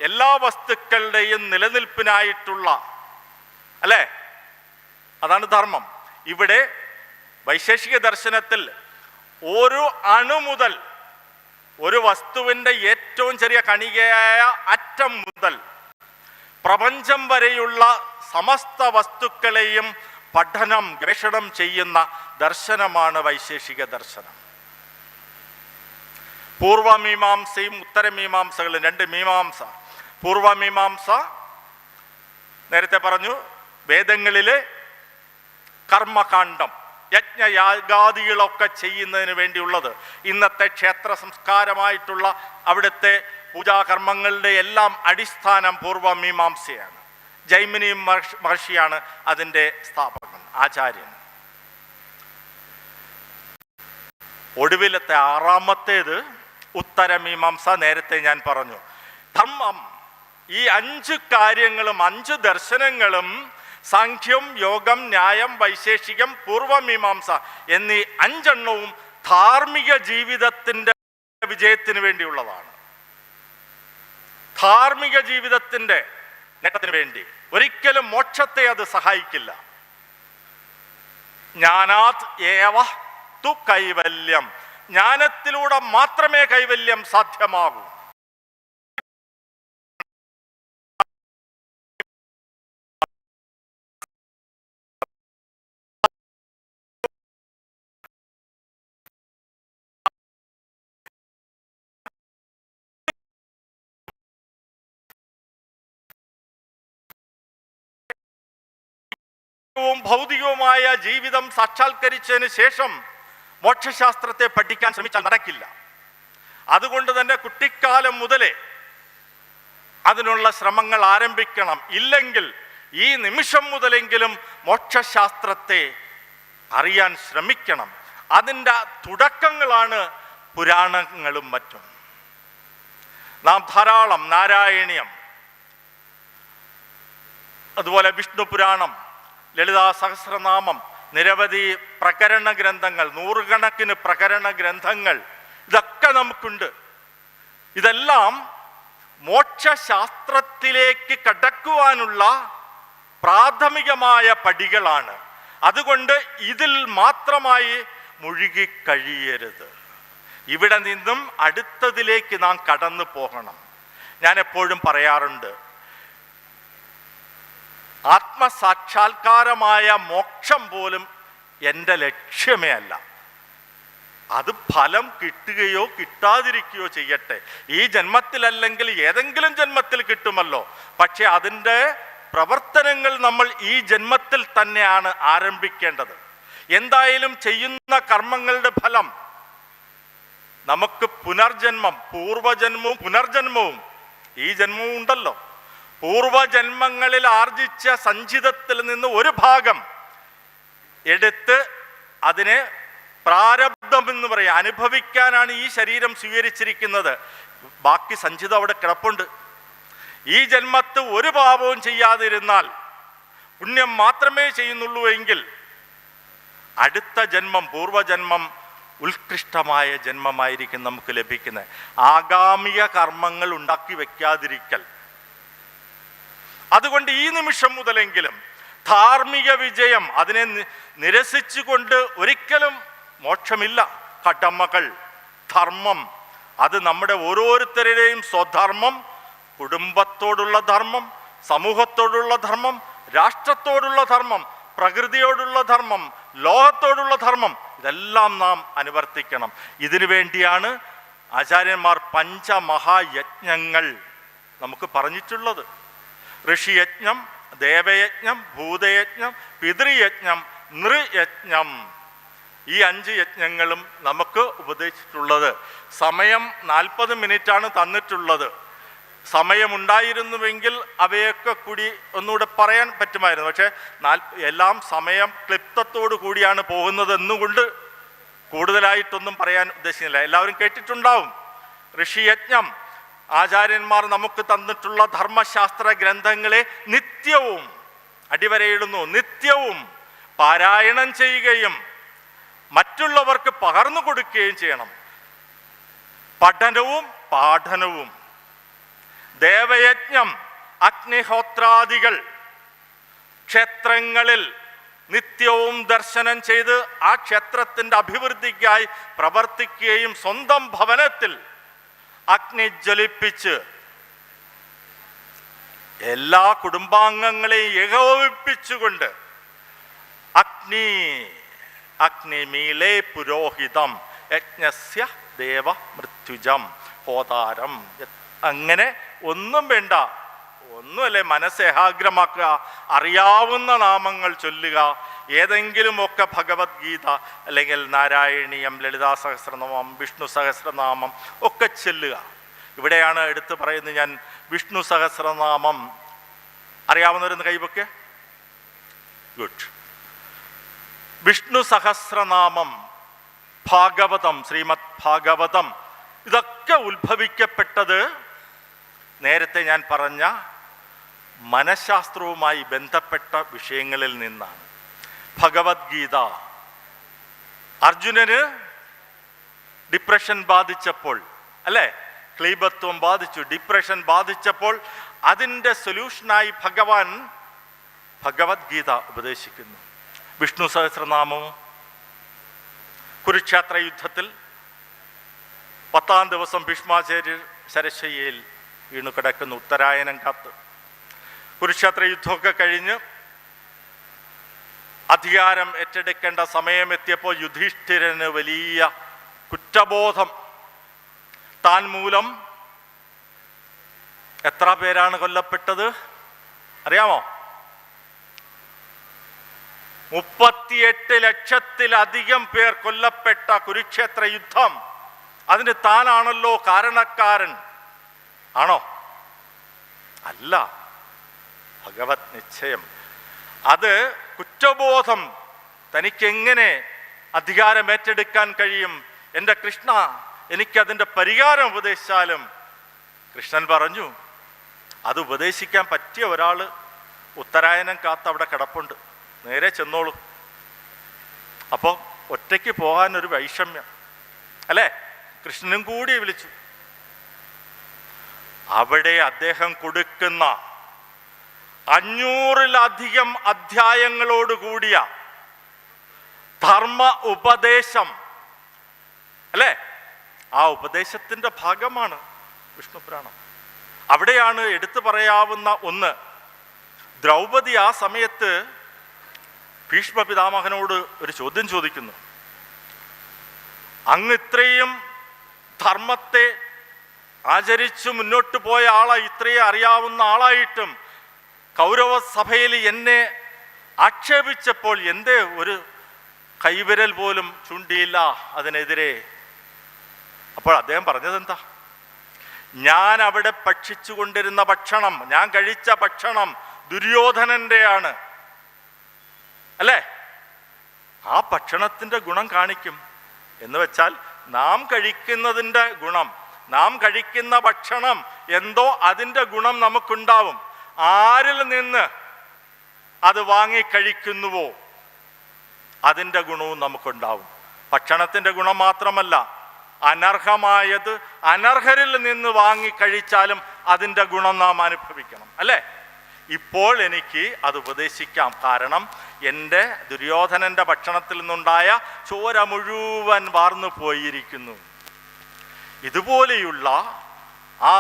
എല്ലാ വസ്തുക്കളുടെയും നിലനിൽപ്പിനായിട്ടുള്ള, അല്ലേ, അതാണ് ധർമ്മം. ഇവിടെ വൈശേഷിക ദർശനത്തിൽ ഒരു അണു മുതൽ, ഒരു വസ്തുവിൻ്റെ ഏറ്റവും ചെറിയ കണികയായ അറ്റം മുതൽ പ്രപഞ്ചം വരെയുള്ള സമസ്ത വസ്തുക്കളെയും പഠനം, ഗവേഷണം ചെയ്യുന്ന ദർശനമാണ് വൈശേഷിക ദർശനം. പൂർവമീമാംസയും ഉത്തരമീമാംസകളും, 2 മീമാംസ. പൂർവമീമാംസ നേരത്തെ പറഞ്ഞു, വേദങ്ങളിലെ കർമ്മകാണ്ഡം, യജ്ഞയാഗാദികളൊക്കെ ചെയ്യുന്നതിന് വേണ്ടിയുള്ളത്. ഇന്നത്തെ ക്ഷേത്ര സംസ്കാരമായിട്ടുള്ള അവിടുത്തെ പൂജാകർമ്മങ്ങളുടെ എല്ലാം അടിസ്ഥാനം പൂർവമീമാംസയാണ്. ജൈമിനി മഹർഷിയാണ് അതിൻ്റെ സ്ഥാപകൻ, ആചാര്യൻ. ഒടുവിലത്തെ 6ാമത്തേത് ഉത്തരമീമാംസ. നേരത്തെ ഞാൻ പറഞ്ഞു, ധർമ്മം, ഈ 5 കാര്യങ്ങളും 5 ദർശനങ്ങളും, സാഖ്യം, യോഗം, ന്യായം, വൈശേഷികം, പൂർവമീമാംസ എന്നീ 5 എണ്ണവും ധാർമ്മിക ജീവിതത്തിൻ്റെ വിജയത്തിന് വേണ്ടിയുള്ളതാണ്. ധാർമ്മിക ജീവിതത്തിൻ്റെ നേട്ടത്തിന് വേണ്ടി. ഒരിക്കലും മോക്ഷത്തെ അത് സഹായിക്കില്ല. ജ്ഞാനാത് ഏവ തു കൈവല്യം, ജ്ഞാനത്തിലൂടെ മാത്രമേ കൈവല്യം സാധ്യമാകൂ. ഭൗതികവുമായ ജീവിതം സാക്ഷാത്കരിച്ചതിന് ശേഷം മോക്ഷശാസ്ത്രത്തെ പഠിക്കാൻ ശ്രമിച്ചാൽ നടക്കില്ല. അതുകൊണ്ട് തന്നെ കുട്ടിക്കാലം മുതലേ അതിനുള്ള ശ്രമങ്ങൾ ആരംഭിക്കണം. ഇല്ലെങ്കിൽ ഈ നിമിഷം മുതലെങ്കിലും മോക്ഷശാസ്ത്രത്തെ അറിയാൻ ശ്രമിക്കണം. അതിൻ്റെ തുടക്കങ്ങളാണ് പുരാണങ്ങളും മറ്റും. നാം ധാരാളം നാരായണീയം, അതുപോലെ വിഷ്ണു പുരാണം, ലളിതാ സഹസ്രനാമം, നിരവധി പ്രകരണ ഗ്രന്ഥങ്ങൾ, 100 കണക്കിന് പ്രകരണ ഗ്രന്ഥങ്ങൾ, ഇതൊക്കെ നമുക്കുണ്ട്. ഇതെല്ലാം മോക്ഷശാസ്ത്രത്തിലേക്ക് കടക്കുവാനുള്ള പ്രാഥമികമായ പടികളാണ്. അതുകൊണ്ട് ഇതിൽ മാത്രമായി മുഴുകിക്കഴിയരുത്. ഇവിടെ നിന്നും അടുത്തതിലേക്ക് നാം കടന്നു പോകണം. ഞാൻ എപ്പോഴും പറയാറുണ്ട്, ആത്മസാക്ഷാത്കാരമായ മോക്ഷം പോലും എൻ്റെ ലക്ഷ്യമേ അല്ല. അത് ഫലം കിട്ടുകയോ കിട്ടാതിരിക്കുകയോ ചെയ്യട്ടെ. ഈ ജന്മത്തിലല്ലെങ്കിൽ ഏതെങ്കിലും ജന്മത്തിൽ കിട്ടുമല്ലോ. പക്ഷെ അതിൻ്റെ പ്രവർത്തനങ്ങൾ നമ്മൾ ഈ ജന്മത്തിൽ തന്നെയാണ് ആരംഭിക്കേണ്ടത്. എന്തായാലും ചെയ്യുന്ന കർമ്മങ്ങളുടെ ഫലം നമുക്ക് പുനർജന്മം, പൂർവജന്മവും പുനർജന്മവും ഈ ജന്മവും ഉണ്ടല്ലോ. പൂർവജന്മങ്ങളിൽ ആർജിച്ച സഞ്ചിതത്തിൽ നിന്ന് ഒരു ഭാഗം എടുത്ത് അതിനെ പ്രാരബ്ധം എന്ന് പറയാം, അനുഭവിക്കാനാണ് ഈ ശരീരം സ്വീകരിച്ചിരിക്കുന്നത്. ബാക്കി സഞ്ചിതം അവിടെ കിടപ്പുണ്ട്. ഈ ജന്മത്ത് ഒരു പാപവും ചെയ്യാതിരുന്നാൽ, പുണ്യം മാത്രമേ ചെയ്യുന്നുള്ളൂ എങ്കിൽ അടുത്ത ജന്മം, പൂർവജന്മം ഉത്കൃഷ്ടമായ ജന്മമായിരിക്കും നമുക്ക് ലഭിക്കുന്നത്. ആഗാമിക കർമ്മങ്ങൾ ഉണ്ടാക്കി വെക്കാതിരിക്കൽ. അതുകൊണ്ട് ഈ നിമിഷം മുതലെങ്കിലും ധാർമ്മിക വിജയം, അതിനെ നിരസിച്ചുകൊണ്ട് ഒരിക്കലും മോക്ഷമില്ല. കടമകൾ, ധർമ്മം, അത് നമ്മുടെ ഓരോരുത്തരുടെയും സ്വധർമ്മം, കുടുംബത്തോടുള്ള ധർമ്മം, സമൂഹത്തോടുള്ള ധർമ്മം, രാഷ്ട്രത്തോടുള്ള ധർമ്മം, പ്രകൃതിയോടുള്ള ധർമ്മം, ലോകത്തോടുള്ള ധർമ്മം, ഇതെല്ലാം നാം അനുവർത്തിക്കണം. ഇതിനു വേണ്ടിയാണ് ആചാര്യന്മാർ പഞ്ചമഹായജ്ഞങ്ങൾ നമുക്ക് പറഞ്ഞിട്ടുള്ളത്. ഋഷിയജ്ഞം, ദേവയജ്ഞം, ഭൂതയജ്ഞം, പിതൃയജ്ഞം, നൃയജ്ഞം. ഈ 5 യജ്ഞങ്ങളും നമുക്ക് ഉപദേശിച്ചിട്ടുള്ളത്. സമയം 40 മിനിറ്റാണ് തന്നിട്ടുള്ളത്. സമയമുണ്ടായിരുന്നുവെങ്കിൽ അവയൊക്കെ കൂടി ഒന്നുകൂടെ പറയാൻ പറ്റുമായിരുന്നു. പക്ഷേ എല്ലാം സമയം ക്ലിപ്തത്തോടു കൂടിയാണ് പോകുന്നത് എന്നുകൊണ്ട് കൂടുതലായിട്ടൊന്നും പറയാൻ ഉദ്ദേശിക്കുന്നില്ല. എല്ലാവരും കേട്ടിട്ടുണ്ടാവും. ഋഷിയജ്ഞം, ആചാര്യന്മാർ നമുക്ക് തന്നിട്ടുള്ള ധർമ്മശാസ്ത്ര ഗ്രന്ഥങ്ങളെ നിത്യവും, അടിവരയിടുന്നു, നിത്യവും പാരായണം ചെയ്യുകയും മറ്റുള്ളവർക്ക് പകർന്നു കൊടുക്കുകയും ചെയ്യണം. പഠനവും പാഠനവും. ദേവയജ്ഞം, അഗ്നിഹോത്രാദികൾ ക്ഷേത്രങ്ങളിൽ നിത്യവും ദർശനം ചെയ്ത് ആ ക്ഷേത്രത്തിൻ്റെ അഭിവൃദ്ധിക്കായി പ്രവർത്തിക്കുകയും സ്വന്തം ഭവനത്തിൽ അഗ്നി ജ്വലിപ്പിച്ച് എല്ലാ കുടുംബാംഗങ്ങളെയും ഏകോപിപ്പിച്ചുകൊണ്ട് അഗ്നിമീലേ പുരോഹിതം യജ്ഞസ്യ ദേവ മൃത്യുജം ഹോതാരം. അങ്ങനെ ഒന്നും വേണ്ട, ഒന്നുമല്ലേ, മനസ്സ് ഏകാഗ്രമാക്കുക, അറിയാവുന്ന നാമങ്ങൾ ചൊല്ലുക. ഏതെങ്കിലുമൊക്കെ ഭഗവത്ഗീത അല്ലെങ്കിൽ നാരായണീയം, ലളിതാ സഹസ്രനാമം, വിഷ്ണു സഹസ്രനാമം ഒക്കെ ചൊല്ലുക. ഇവിടെയാണ് എടുത്തു പറയുന്നത്. ഞാൻ വിഷ്ണു സഹസ്രനാമം അറിയാവുന്നവരെന്ന് കൈവയ്ക്ക്. ഗുഡ്. വിഷ്ണു സഹസ്രനാമം, ഭാഗവതം, ശ്രീമദ് ഭാഗവതം, ഇതൊക്കെ ഉത്ഭവിക്കപ്പെട്ടത് നേരത്തെ ഞാൻ പറഞ്ഞ മനഃശാസ്ത്രവുമായി ബന്ധപ്പെട്ട വിഷയങ്ങളിൽ നിന്നാണ്. ഭഗവത്ഗീത അർജുനന് ഡിപ്രഷൻ ബാധിച്ചപ്പോൾ, അല്ലേ, ക്ലീബത്വം ബാധിച്ചു, ഡിപ്രഷൻ ബാധിച്ചപ്പോൾ അതിൻ്റെ സൊല്യൂഷനായി ഭഗവാൻ ഭഗവത്ഗീത ഉപദേശിക്കുന്നു. വിഷ്ണു സഹസ്രനാമവും കുരുക്ഷേത്ര യുദ്ധത്തിൽ 10-ാം ദിവസം ഭീഷ്മാചാര്യർ ശരശയ്യയിൽ വീണു കിടക്കുന്നു, ഉത്തരായനം കാത്ത്. കുരുക്ഷേത്ര യുദ്ധമൊക്കെ കഴിഞ്ഞ് അധികാരം ഏറ്റെടുക്കേണ്ട സമയമെത്തിയപ്പോൾ യുധിഷ്ഠിരന് വലിയ കുറ്റബോധം. താൻ മൂലം എത്ര പേരാണ് കൊല്ലപ്പെട്ടത് അറിയാമോ? 38 ലക്ഷത്തിലധികം പേർ കൊല്ലപ്പെട്ട കുരുക്ഷേത്ര യുദ്ധം. അതിന് താനാണല്ലോ കാരണക്കാരൻ. ആണോ? അല്ല, ഭഗവത് നിശ്ചയം. അത് കുറ്റബോധം. തനിക്കെങ്ങനെ അധികാരം ഏറ്റെടുക്കാൻ കഴിയും? എൻ്റെ കൃഷ്ണ, എനിക്കതിൻ്റെ പരിഹാരം ഉപദേശിച്ചാലും. കൃഷ്ണൻ പറഞ്ഞു, അത് ഉപദേശിക്കാൻ പറ്റിയ ഒരാൾ ഉത്തരായനം കാത്ത് അവിടെ കിടപ്പുണ്ട്, നേരെ ചെന്നോളൂ. അപ്പോൾ ഒറ്റയ്ക്ക് പോകാനൊരു വൈഷമ്യം, അല്ലേ? കൃഷ്ണനും കൂടി വിളിച്ചു. അവിടെ അദ്ദേഹം കൊടുക്കുന്ന 500-ലധികം അധ്യായങ്ങളോടുകൂടിയ ധർമ്മ ഉപദേശം, അല്ലേ, ആ ഉപദേശത്തിൻ്റെ ഭാഗമാണ് വിഷ്ണു പുരാണം. അവിടെയാണ് എടുത്തു പറയാവുന്ന ഒന്ന്. ദ്രൗപദി ആ സമയത്ത് ഭീഷ്മ പിതാമഹനോട് ഒരു ചോദ്യം ചോദിക്കുന്നു. അങ്ങ് ഇത്രയും ധർമ്മത്തെ ആചരിച്ചു മുന്നോട്ട് പോയ ആളായി, ഇത്രയും അറിയാവുന്ന ആളായിട്ടും കൗരവ സഭയിൽ എന്നെ ആക്ഷേപിച്ചപ്പോൾ എന്തേ ഒരു കൈവിരൽ പോലും ചൂണ്ടിയില്ല അതിനെതിരെ? അപ്പോൾ അദ്ദേഹം പറഞ്ഞതെന്താ? ഞാൻ അവിടെ ഭക്ഷിച്ചു കൊണ്ടിരുന്ന ഭക്ഷണം, ഞാൻ കഴിച്ച ഭക്ഷണം ദുര്യോധനൻ്റെയാണ്, അല്ലേ? ആ ഭക്ഷണത്തിൻ്റെ ഗുണം കാണിക്കും. എന്ന് വെച്ചാൽ നാം കഴിക്കുന്നതിൻ്റെ ഗുണം, നാം കഴിക്കുന്ന ഭക്ഷണം എന്തോ അതിൻ്റെ ഗുണം നമുക്കുണ്ടാവും. ആരിൽ നിന്ന് അത് വാങ്ങിക്കഴിക്കുന്നുവോ അതിൻ്റെ ഗുണവും നമുക്കുണ്ടാവും. ഭക്ഷണത്തിൻ്റെ ഗുണം മാത്രമല്ല, അനർഹമായത് അനർഹരിൽ നിന്ന് വാങ്ങിക്കഴിച്ചാലും അതിൻ്റെ ഗുണം നാം അനുഭവിക്കണം, അല്ലേ? ഇപ്പോൾ എനിക്ക് അത് ഉപദേശിക്കാം. കാരണം എൻ്റെ ദുര്യോധനൻ്റെ ഭക്ഷണത്തിൽ നിന്നുണ്ടായ ചോര മുഴുവൻ വാർന്നു പോയിരിക്കുന്നു. ഇതുപോലെയുള്ള ആ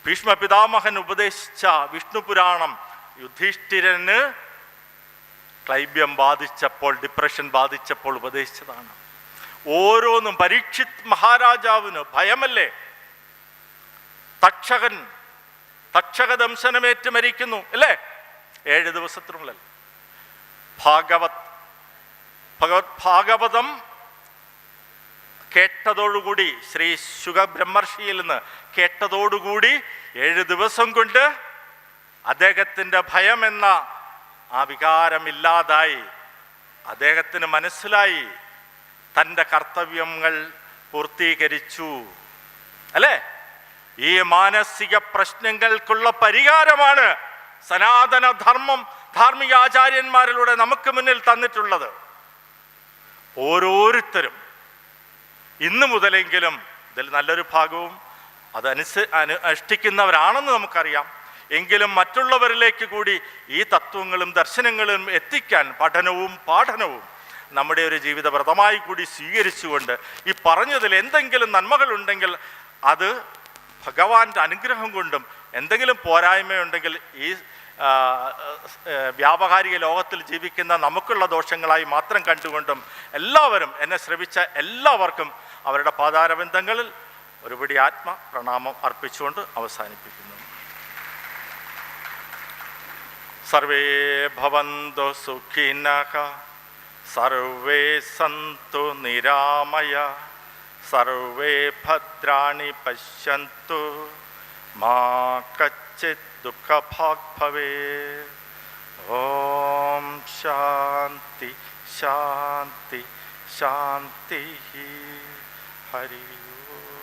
ഭീഷ്മ പിതാമഹൻ ഉപദേശിച്ച വിഷ്ണു പുരാണം യുധിഷ്ഠിരന് ക്ലൈബ്യം ബാധിച്ചപ്പോൾ, ഡിപ്രഷൻ ബാധിച്ചപ്പോൾ ഉപദേശിച്ചതാണ്. ഓരോന്നും പരീക്ഷിത് മഹാരാജാവിന് ഭയമല്ലേ? തക്ഷക ദംശനമേറ്റ് മരിക്കുന്നു അല്ലേ? 7 ദിവസത്തിനുള്ളിൽ. ഭാഗവതം കേട്ടതോടുകൂടി, ശ്രീ ശുക ബ്രഹ്മർഷിയിൽ നിന്ന് കേട്ടതോടുകൂടി 7 ദിവസം കൊണ്ട് അദ്ദേഹത്തിൻ്റെ ഭയം എന്ന ആ വികാരമില്ലാതായി. അദ്ദേഹത്തിന് മനസ്സിലായി തൻ്റെ കർത്തവ്യങ്ങൾ പൂർത്തീകരിച്ചു അല്ലേ? ഈ മാനസിക പ്രശ്നങ്ങൾക്കുള്ള പരിഹാരമാണ് സനാതന ധർമ്മം ധാർമ്മികാചാര്യന്മാരിലൂടെ നമുക്ക് മുന്നിൽ തന്നിട്ടുള്ളത്. ഓരോരുത്തരും ഇന്നു മുതലെങ്കിലും ഇതിൽ നല്ലൊരു ഭാഗവും അനുഷ്ഠിക്കുന്നവരാണെന്ന് നമുക്കറിയാം. എങ്കിലും മറ്റുള്ളവരിലേക്ക് കൂടി ഈ തത്വങ്ങളും ദർശനങ്ങളും എത്തിക്കാൻ പഠനവും പാഠനവും നമ്മുടെ ഒരു ജീവിതവ്രതമായി കൂടി സ്വീകരിച്ചുകൊണ്ട് ഈ പറഞ്ഞതിൽ എന്തെങ്കിലും നന്മകളുണ്ടെങ്കിൽ അത് ഭഗവാന്റെ അനുഗ്രഹം കൊണ്ടും, എന്തെങ്കിലും പോരായ്മയുണ്ടെങ്കിൽ ഈ വ്യാവഹാരിക ലോകത്തിൽ ജീവിക്കുന്ന നമുക്കുള്ള ദോഷങ്ങളായി മാത്രം കണ്ടുകൊണ്ടും എല്ലാവരും, എന്നെ ശ്രവിച്ച എല്ലാവർക്കും അവരുടെ പാതാരബന്ധങ്ങളിൽ ഒരുപടി പ്രണാമം അർപ്പിച്ചുകൊണ്ട് അവസാനിപ്പിക്കുന്നു. സർവേ ഭവന്തു സുഖിനഃ, സർവേ സന്തു നിരാമയ, സർവേ ഭദ്രാണി പശ്യന്തു, മാ കച്ചിത് ദുഃഖഭാഗ് ഭവേത്. ഓം ശാന്തി ശാന്തി ശാന്തി. ഹരി ഓം.